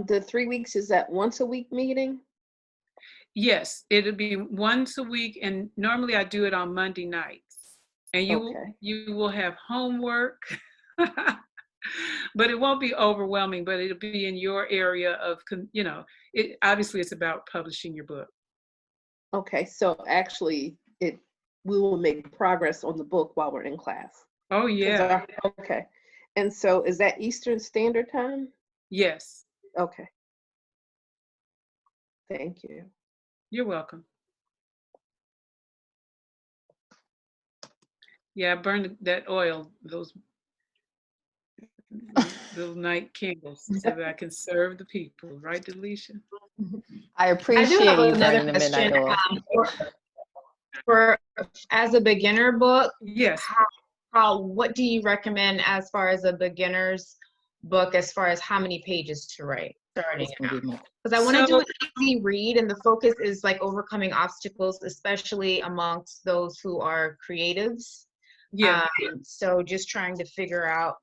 The 3 weeks, is that once a week meeting? Yes, it'll be once a week, and normally I do it on Monday nights. And you will have homework, but it won't be overwhelming, but it'll be in your area of, obviously it's about publishing your book. Okay, so actually, we will make progress on the book while we're in class. Oh, 'Cause yeah. okay. And so is that Eastern Standard Time? Yes. Okay. Thank you. You're welcome. Yeah, I burned that oil, those little night candles, so that I can serve the people. Right, Delisha? I I do have appreciate you another burning the question. midnight oil. For as a beginner book, Yes. what do you recommend as far as a beginner's book, as far as how many pages to write starting It's gonna out? be my Because I want to do So, an easy read, and the focus is like overcoming obstacles, especially amongst those who are creatives. yeah. So just trying to figure out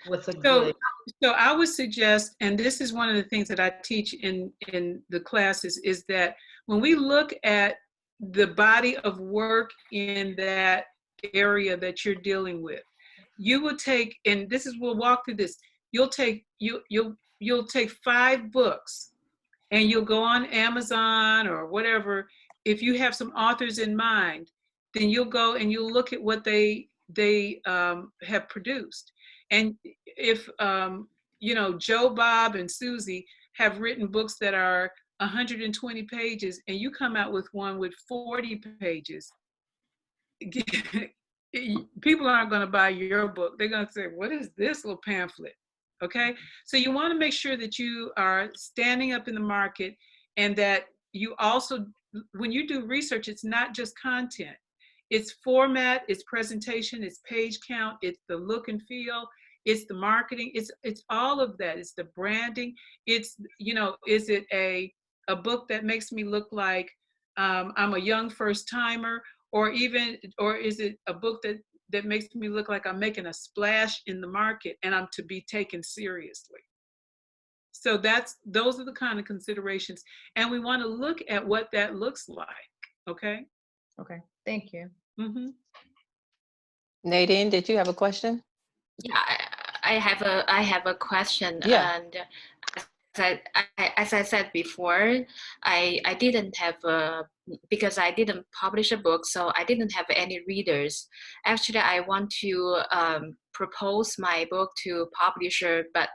what's a So, good. so I would suggest, and this is one of the things that I teach in the classes, is that when we look at the body of work in that area that you're dealing with, you will take, and this is, we'll walk through this. You'll take 5 books, and you'll go on Amazon or whatever. If you have some authors in mind, then you'll go and you'll look at what they have produced. And if Joe, Bob, and Susie have written books that are 120 pages, and you come out with one with 40 pages, people aren't going to buy your book. They're going to say, "What is this little pamphlet?" Okay, so you want to make sure that you are standing up in the market, and that you also, when you do research, it's not just content. It's format, it's presentation, it's page count, it's the look and feel, it's the marketing, it's all of that. It's the branding. It's, is it a book that makes me look like I'm a young first timer, or is it a book that makes me look like I'm making a splash in the market and I'm to be taken seriously? So those are the kind of considerations, and we want to look at what that looks like. Okay. Okay, thank you. Mm-hmm. Nadine, did you have a question? Yeah, I have a question, Yeah. and as I said before, I didn't have because I didn't publish a book, so I didn't have any readers. Actually, I want to propose my book to publisher, but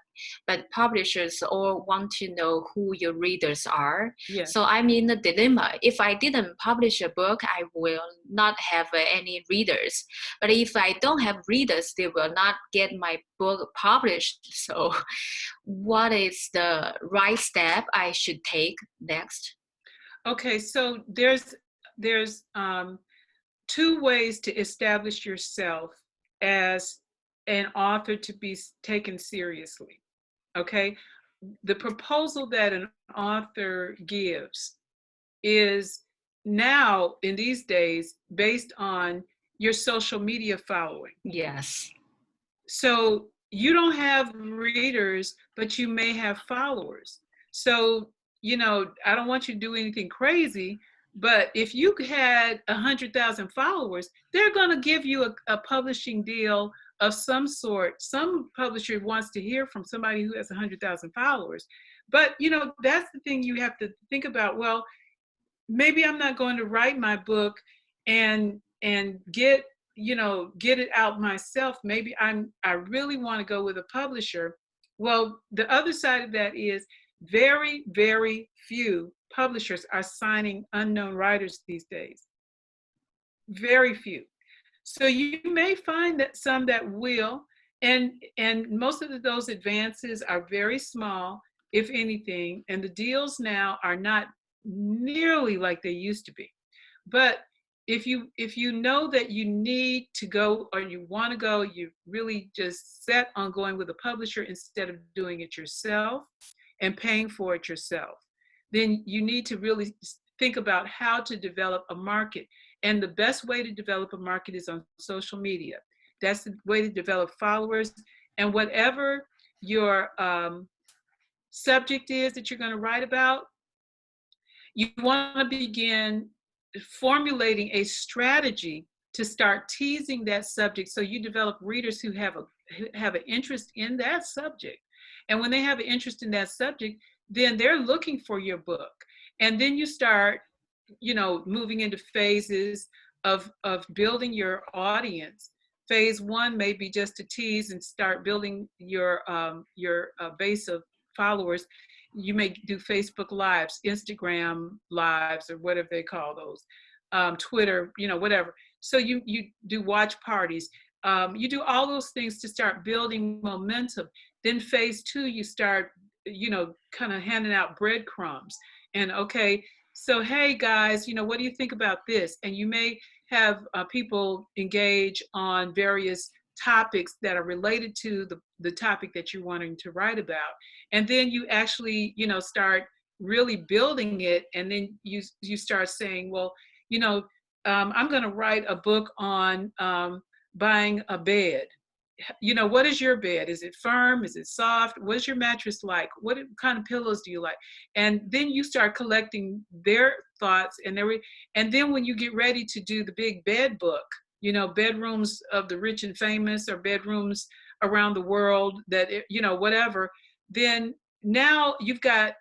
publishers all want to know who your readers are. Yes. So I'm in a dilemma. If I didn't publish a book, I will not have any readers. But if I don't have readers, they will not get my book published. So what is the right step I should take next? Okay, so there's 2 ways to establish yourself as an author to be taken seriously. Okay, the proposal that an author gives is now, in these days, based on your social media following. Yes. So you don't have readers, but you may have followers. So, I don't want you to do anything crazy, but if you had 100,000 followers, they're going to give you a publishing deal of some sort. Some publisher wants to hear from somebody who has 100,000 followers. But, that's the thing you have to think about. Well, maybe I'm not going to write my book and get it out myself. Maybe I really want to go with a publisher. Well, the other side of that is very, very few publishers are signing unknown writers these days. Very few. So you may find that some that will, and most of those advances are very small, if anything, and the deals now are not nearly like they used to be. But if you know that you need to go, or you want to go, you really just set on going with a publisher instead of doing it yourself and paying for it yourself, then you need to really think about how to develop a market. And the best way to develop a market is on social media. That's the way to develop followers. And whatever your subject is that you're going to write about, you want to begin formulating a strategy to start teasing that subject, so you develop readers who have an interest in that subject. And when they have an interest in that subject, then they're looking for your book. And then you start moving into phases of building your audience. Phase one may be just to tease and start building your base of followers. You may do Facebook Lives, Instagram Lives, or whatever they call those, Twitter, whatever. So you do watch parties. You do all those things to start building momentum. Then phase two, you start, kind of handing out breadcrumbs. And okay, so hey guys, what do you think about this? And you may have people engage on various topics that are related to the topic that you're wanting to write about. And then you actually, start really building it. And then you start saying, well, I'm going to write a book on buying a bed. What is your bed? Is it firm? Is it soft? What is your mattress like? What kind of pillows do you like? And then you start collecting their thoughts and then when you get ready to do the big bed book, bedrooms of the rich and famous, or bedrooms around the world that, whatever, then now you've got,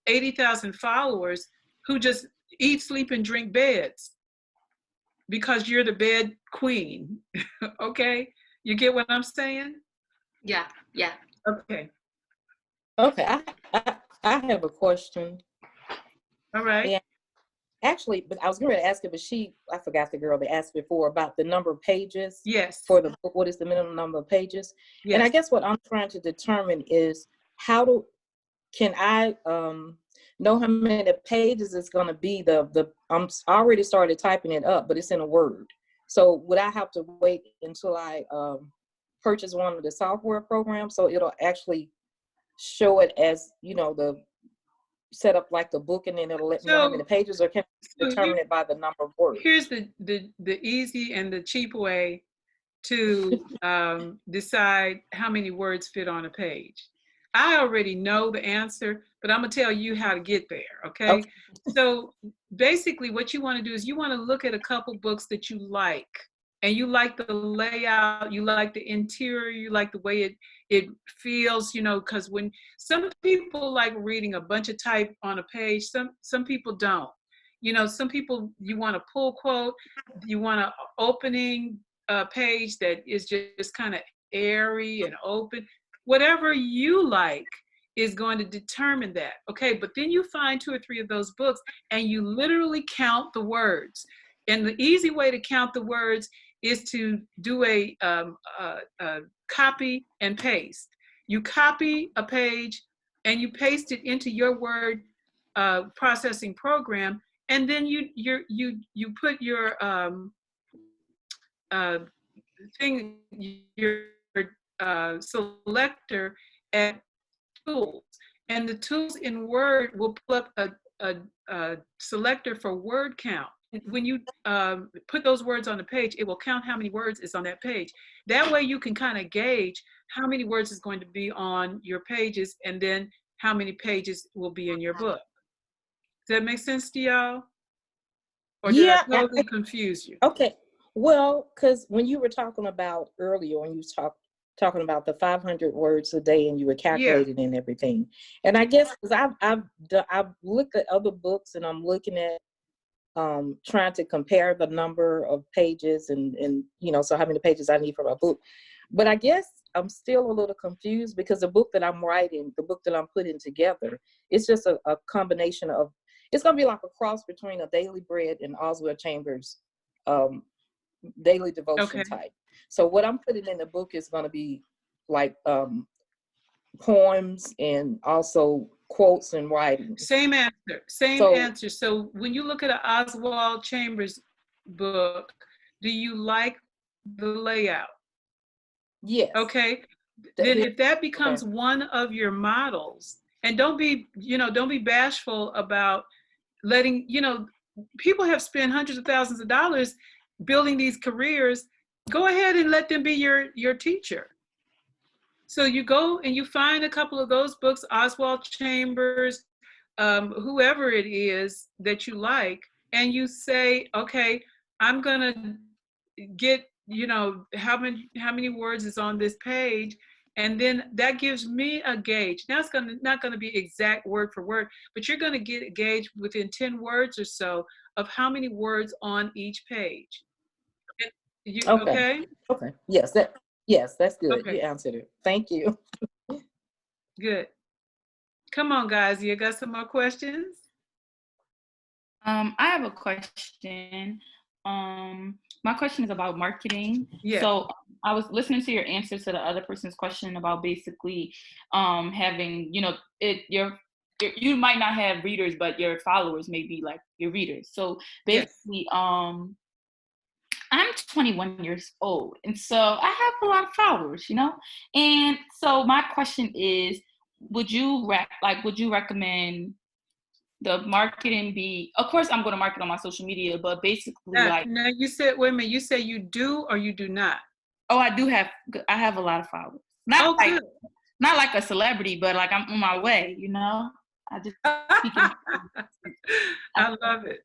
80,000 followers who just eat, sleep, and drink beds because you're the bed queen. Okay? You get what I'm saying? Yeah, yeah. Okay. Okay, I have a question. All right. And actually, but I was going to ask it, but I forgot the girl that asked before about the number of pages. Yes. For the book. What is the minimum number of pages? Yes. And I guess what I'm trying to determine is can I know how many pages it's going to be? I already started typing it up, but it's in a Word. So would I have to wait until I purchase one of the software programs so it'll actually show it as, the set up like the book, and then it'll let me know how many pages, or can I determine it by the number of words? Here's the easy and the cheap way to decide how many words fit on a page. I already know the answer, but I'm gonna tell you how to get there, okay? So basically what you wanna do is you wanna look at a couple books that you like, and you like the layout, you like the interior, you like the way it feels, because when some people like reading a bunch of type on a page, some people don't. Some people, you want a pull quote, you want an opening page that is just kind of airy and open. Whatever you like is going to determine that. Okay, but then you find 2 or 3 of those books and you literally count the words. And the easy way to count the words is to do a copy and paste. You copy a page and you paste it into your word processing program, and then you put your thing, your selector at tools, and the tools in Word will pull up a selector for word count. When you put those words on the page, it will count how many words is on that page. That way you can kind of gauge how many words is going to be on your pages, and then how many pages will be in your book. Does that make sense to y'all? Or did I totally confuse you? Okay, well, because when you were talking about earlier, when you talking about the 500 words a day, and you were calculating and everything, and I guess because I've looked at other books, and I'm looking at trying to compare the number of pages and so how many pages I need for a book. But I guess I'm still a little confused because the book that I'm writing, the book that I'm putting together, it's just a combination of, it's going to be like a cross between a Daily Bread and Oswald Chambers daily devotion type. So what I'm putting in the book is going to be like poems and also quotes and writings. Same answer. So when you look at an Oswald Chambers book, do you like the layout? Yes. Okay. Then if that becomes one of your models, and don't be bashful about letting, people have spent hundreds of thousands of dollars building these careers. Go ahead and let them be your teacher. So you go and you find a couple of those books, Oswald Chambers, whoever it is that you like, and you say, okay, I'm gonna get, how many words is on this page, And then that gives me a gauge. Now it's not going to be exact word for word, but you're going to get a gauge within 10 words or so of how many words on each page. And you Okay. okay? Okay. Yes, that's good. Okay, You answered it. Thank you. good. Come on, guys. You got some more questions? I have a question. My question is about marketing. Yeah. So I was listening to your answer to the other person's question about basically having, you might not have readers, but your followers may be like your readers. So Yes. basically, I'm 21 years old, and so I have a lot of followers, And so my question is, would you recommend the marketing be, of course I'm going to market on my social media, but basically like, Now you said, wait a minute, you say you do or you do not? oh, I have a lot of followers. Not Oh, like good. not like a celebrity, but like I'm on my way, I just speaking. I love it.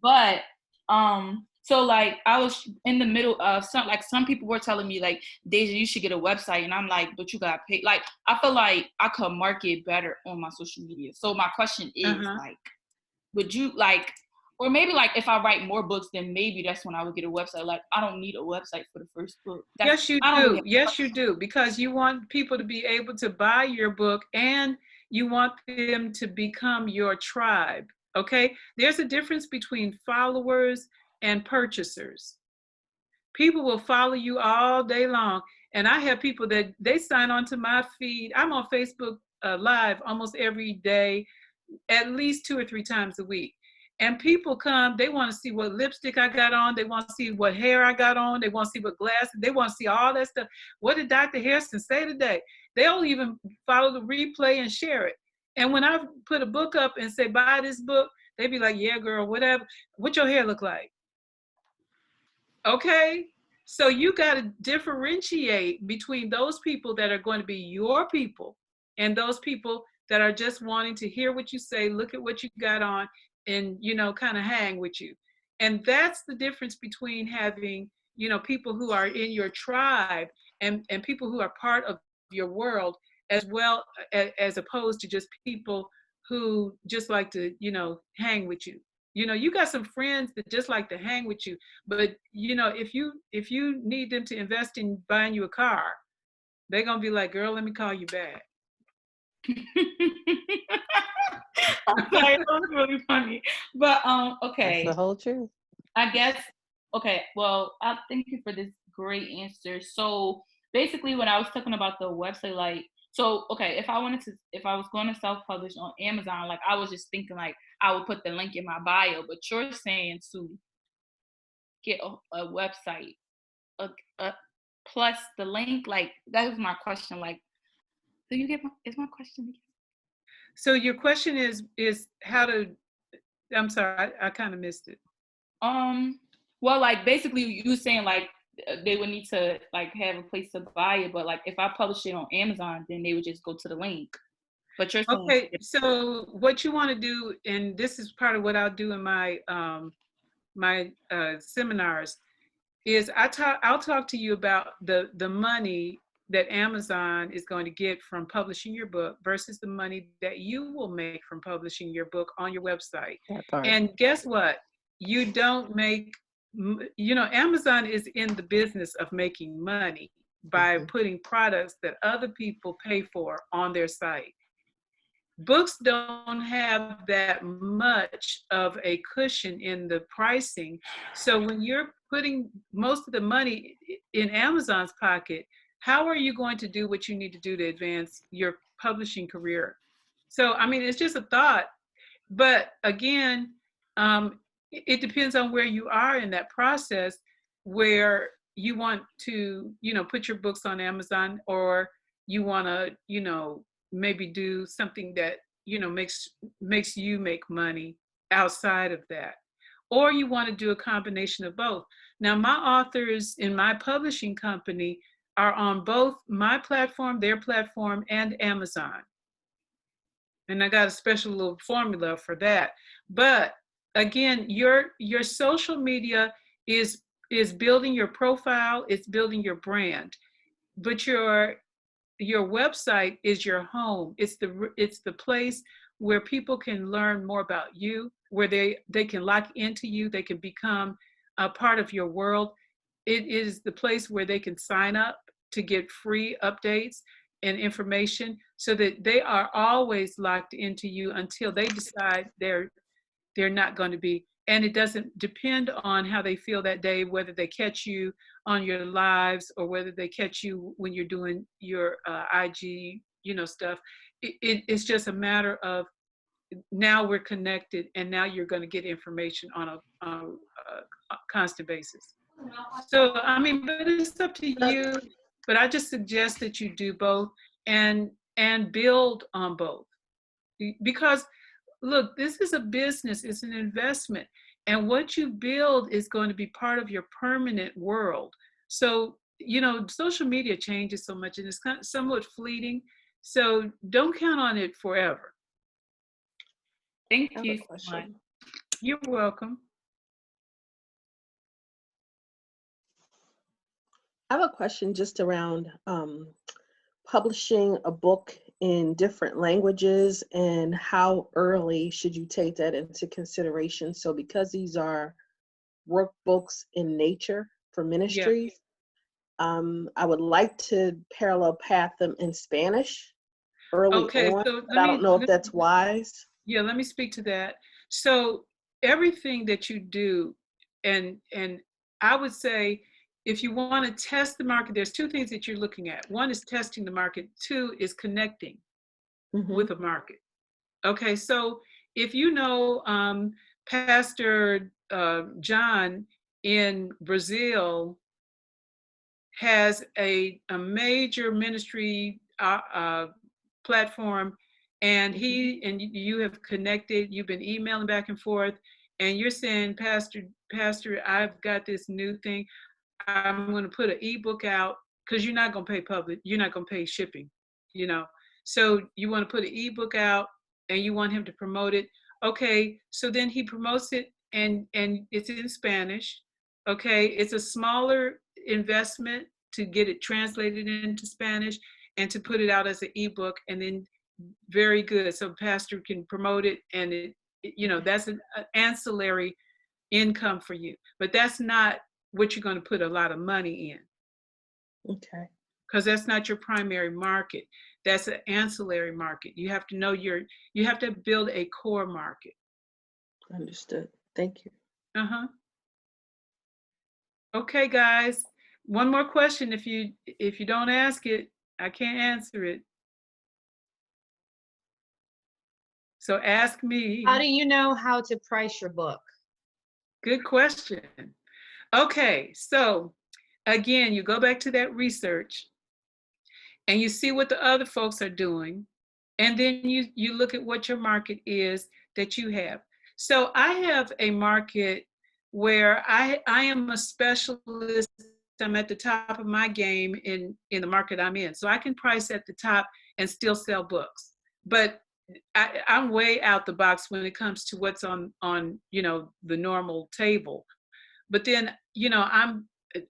But so like I was in the middle of some people were telling me like, Deja, you should get a website, and I'm like, but you got paid. Like I feel like I could market better on my social media. So my question is like, would you like, or maybe like if I write more books, then maybe that's when I would get a website. Like I don't need a website for the first book. Yes, you I don't do. really Yes, you do. Because you want people to be able to buy your book and you want them to become your tribe. Okay? There's a difference between followers and purchasers. People will follow you all day long. And I have people that they sign on to my feed. I'm on Facebook Live almost every day, at least 2 or 3 times a week. And people come, they want to see what lipstick I got on. They want to see what hair I got on. They want to see what glasses. They want to see all that stuff. What did Dr. Harrison say today? They'll even follow the replay and share it. And when I put a book up and say, buy this book, they be like, yeah, girl, whatever. What your hair look like? Okay? So you got to differentiate between those people that are going to be your people and those people that are just wanting to hear what you say, look at what you got on, and kind of hang with you. And that's the difference between having people who are in your tribe and people who are part of your world, as well as opposed to just people who just like to hang with you. You got some friends that just like to hang with you, but if you need them to invest in buying you a car, they're gonna be like, girl, let me call you back. I'm sorry, that was really funny. But That's okay. the whole truth. I guess, okay, well, I thank you for this great answer. So basically when I was talking about the website, like, so, okay, if I was going to self-publish on Amazon, like I was just thinking like I would put the link in my bio, but you're saying to get a website, a plus the link, like that was my question. Like, do you get is my question again? So your question is how to, I'm sorry, I kind of missed it. Well, like basically you saying like they would need to like have a place to buy it, but like if I publish it on Amazon, then they would just go to the link. But you're saying, Okay, so what you want to do, and this is part of what I'll do in my seminars, is I'll talk to you about the money that Amazon is going to get from publishing your book versus the money that you will make from publishing your book on your website. That part. And guess what? You don't make, Amazon is in the business of making money by putting products that other people pay for on their site. Books don't have that much of a cushion in the pricing. So when you're putting most of the money in Amazon's pocket, how are you going to do what you need to do to advance your publishing career? So, I mean, it's just a thought. But again, it depends on where you are in that process, where you want to, put your books on Amazon, or you want to, maybe do something that, makes you make money outside of that. Or you want to do a combination of both. Now, my authors in my publishing company are on both my platform, their platform, and Amazon. And I got a special little formula for that. But again, your social media is building your profile, it's building your brand. But your website is your home. It's the place where people can learn more about you, where they can lock into you, they can become a part of your world. It is the place where they can sign up to get free updates and information so that they are always locked into you until they decide they're not going to be. And it doesn't depend on how they feel that day, whether they catch you on your lives or whether they catch you when you're doing your IG, stuff. It's just a matter of now we're connected, and now you're going to get information on a constant basis. So, I mean, but it's up to you. But I just suggest that you do both and build on both because look, this is a business, it's an investment. And what you build is going to be part of your permanent world. So, social media changes so much and it's kind of somewhat fleeting. So don't count on it forever. I Thank have a you so much. question. You're welcome. I have a question just around publishing a book in different languages and how early should you take that into consideration? So because these are workbooks in nature for Yeah. ministries, I would like to parallel path them in Spanish early Okay, on, so but I don't know if that's wise. let me speak to that. So everything that you do, and I would say if you want to test the market, there's two things that you're looking at. One is testing the market, two is connecting with a market. Okay, so if Pastor John in Brazil has a major ministry platform, and you have connected, you've been emailing back and forth, and you're saying, Pastor, I've got this new thing. I'm going to put an ebook out because you're not going to pay you're not going to pay shipping, you know. So you want to put an ebook out and you want him to promote it. Okay, so then he promotes it and it's in Spanish. Okay, it's a smaller investment to get it translated into Spanish and to put it out as an ebook, and then very good. So pastor can promote it, and that's an ancillary income for you. But that's not what you're going to put a lot of money in. Okay. Because that's not your primary market. That's an ancillary market. You have to know you have to build a core market. Understood. Thank you. Uh-huh. Okay, guys. One more question. If you don't ask it, I can't answer it. So ask me. How do you know how to price your book? Good question. Okay, so again, you go back to that research and you see what the other folks are doing, and then you look at what your market is that you have. So I have a market where I am a specialist. I'm at the top of my game in the market I'm in, so I can price at the top and still sell books. But I'm way out the box when it comes to what's on the normal table. But then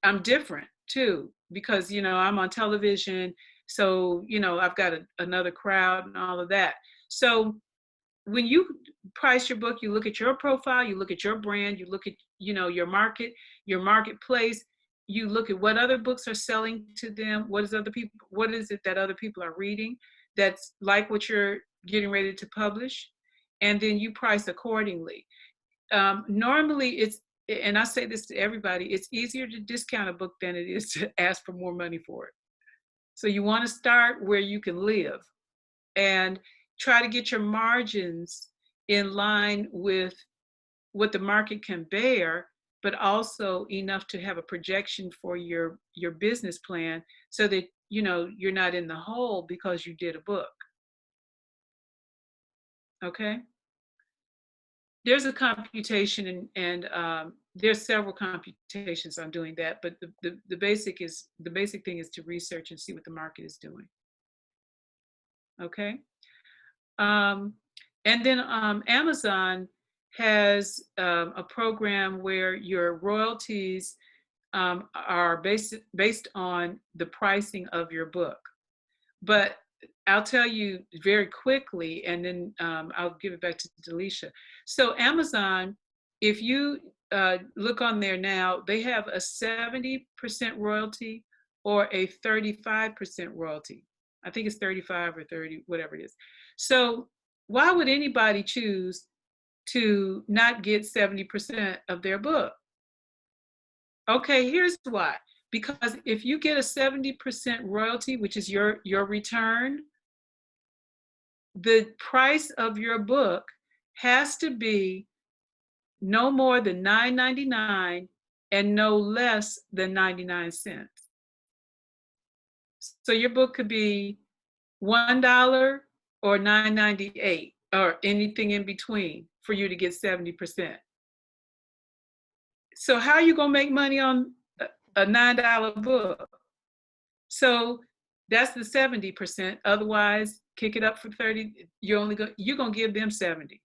I'm different too, because I'm on television, so I've got another crowd and all of that. So when you price your book, you look at your profile, you look at your brand, you look at your market, your marketplace, you look at what other books are selling to them, what is it that other people are reading that's like what you're getting ready to publish, and then you price accordingly. Normally and I say this to everybody, it's easier to discount a book than it is to ask for more money for it. So you want to start where you can live and try to get your margins in line with what the market can bear, but also enough to have a projection for your business plan so that you're not in the hole because you did a book. Okay? There's a computation and there's several computations on doing that, but the basic thing is to research and see what the market is doing. Okay. And then Amazon has a program where your royalties are based on the pricing of your book. But I'll tell you very quickly, and then I'll give it back to Delisha. So Amazon, if you look on there now, they have a 70% royalty or a 35% royalty. I think it's 35 or 30, whatever it is. So why would anybody choose to not get 70% of their book? Okay, here's why. Because if you get a 70% royalty, which is your return, the price of your book has to be no more than $9.99 and no less than 99 cents. So your book could be $1 or $9.98 or anything in between for you to get 70%. So how are you going to make money on a $9 book? So that's the 70%. Otherwise, kick it up for 30. You're going to give them 70.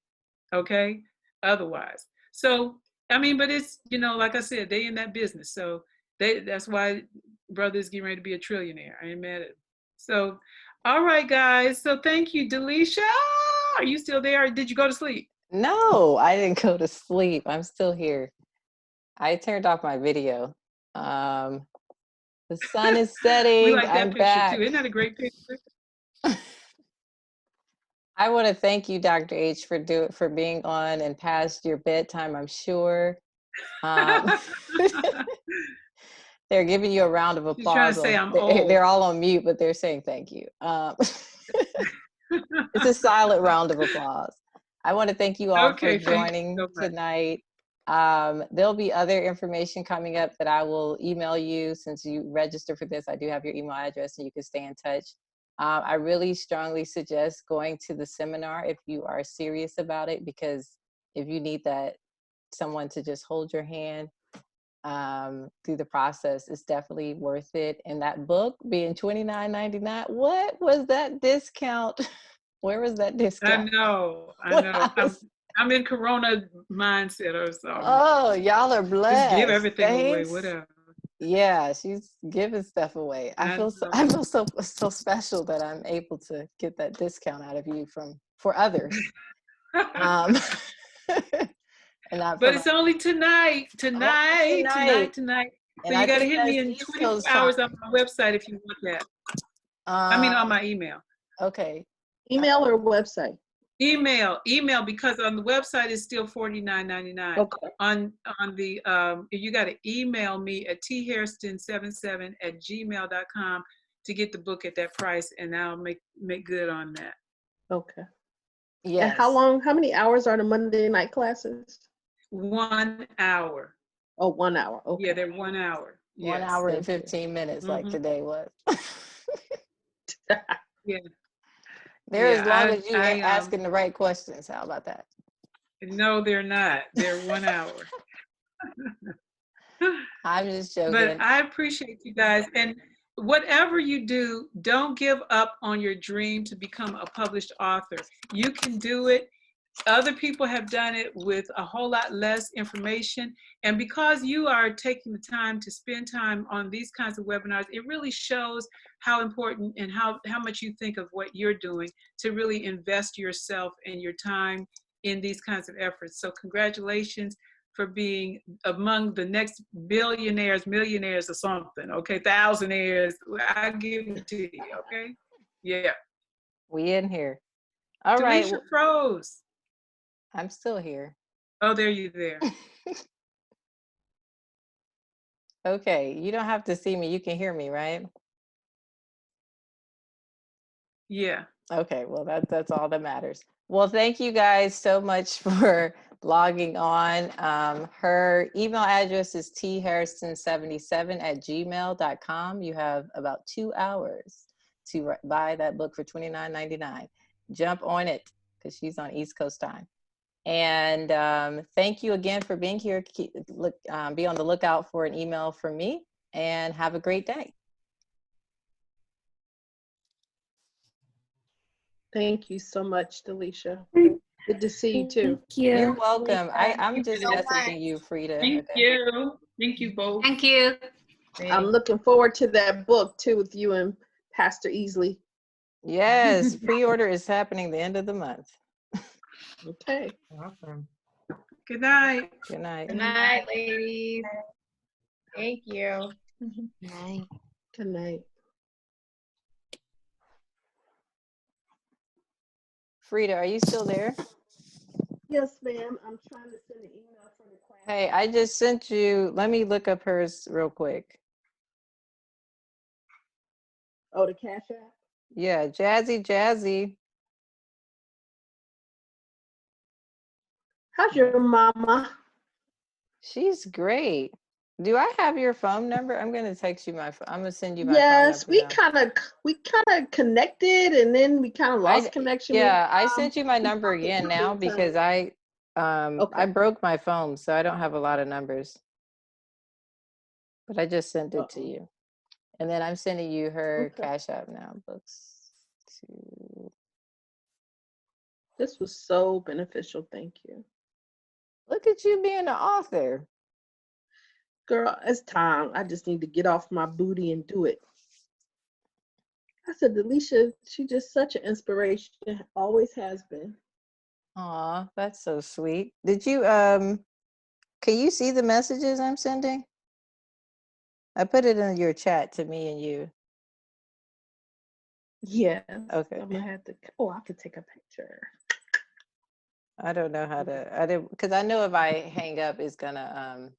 Okay. Otherwise. So, I mean, but it's, like I said, they in that business. So that's why brother's getting ready to be a trillionaire. I ain't mad at him. So, all right, guys. So thank you, Delisha. Are you still there? Or did you go to sleep? No, I didn't go to sleep. I'm still here. I turned off my video. The sun is setting. We like that I'm picture back. too. Isn't that a great picture? I want to thank you, Dr. H, for being on and past your bedtime, I'm sure. They're giving you a round of She's trying applause. to say I'm old. They're all on mute, but they're saying thank you. It's a silent round of applause. I want to thank you all for joining tonight. There'll be other information coming up that I will email you since you register for this. I do have your email address and you can stay in touch. I really strongly suggest going to the seminar if you are serious about it, because if you need someone to just hold your hand through the process, it's definitely worth it. And that book being $29.99, what was that discount? Where was that discount? I know. I'm in Corona mindset or something. Oh, y'all are blessed. Just give everything away, whatever. Yeah, she's giving stuff away. I feel so special that I'm able to get that discount out of you for others. And not but it's only tonight. So you got to hit me in 24 hours on my website if you want that. I mean on my email. Okay. Email or website? Email, because on the website it's still $49.99. Okay. On the you got to email me at thairston77@gmail.com to get the book at that price, and I'll make good on that. Okay. Yeah. And how many hours are the Monday night classes? 1 hour. Oh, 1 hour. Okay. Yeah, they're 1 hour. 1 hour and 15 minutes, like today was. Yeah. They're as long as you asking the right questions. How about that? No, they're not. They're 1 hour. I'm just joking. But I appreciate you guys. And whatever you do, don't give up on your dream to become a published author. You can do it. Other people have done it with a whole lot less information. And because you are taking the time to spend time on these kinds of webinars, it really shows how important and how much you think of what you're doing to really invest yourself and your time in these kinds of efforts. So congratulations for being among the next billionaires, millionaires or something, okay? Thousandaires, I give it to you, okay? Yeah. We in here. All right. Delisha froze. I'm still here. Oh, there you there. Okay, you don't have to see me. You can hear me, right? Yeah. Okay, well, that's all that matters. Well, thank you guys so much for logging on. Her email address is thairston77@gmail.com. You have about 2 hours to buy that book for $29.99. Jump on it because she's on East Coast time. And thank you again for being here. Be on the lookout for an email from me, and have a great day. Thank you so much, Delisha. Good to see you too. Thank you. You're welcome. I'm just messaging you, Frida. Thank you. Thank you both. Thank you. I'm looking forward to that book too with you and Pastor Easley. Yes, pre-order is happening the end of the month. Okay. Awesome. Good night. Good night. Good night, ladies. Thank you. Night. Good night. Frida, are you still there? Yes, ma'am. I'm trying to send an email for the craft. Hey, I just sent you, let me look up hers real quick. Oh, the Cash App? Yeah, Jazzy. How's your mama? She's great. Do I have your phone number? I'm gonna text you my phone. I'm gonna send you my phone Yes, number now. we kind of connected, and then we kind of lost connection. I sent you my number again now because I Okay. broke my phone, so I don't have a lot of numbers. But I just sent it to you. And then I'm sending you her Cash App now. Books to This was so beneficial. Thank you. look at you being an author. Girl, it's time. I just need to get off my booty and do it. I said, Delisha, she just such an inspiration. Always has been. Aw, that's so sweet. Did you can you see the messages I'm sending? I put it in your chat to me and you. Yes. Okay. I'm gonna have to. Oh, I could take a picture. I don't know how to. I didn't because I know if I hang up, it's gonna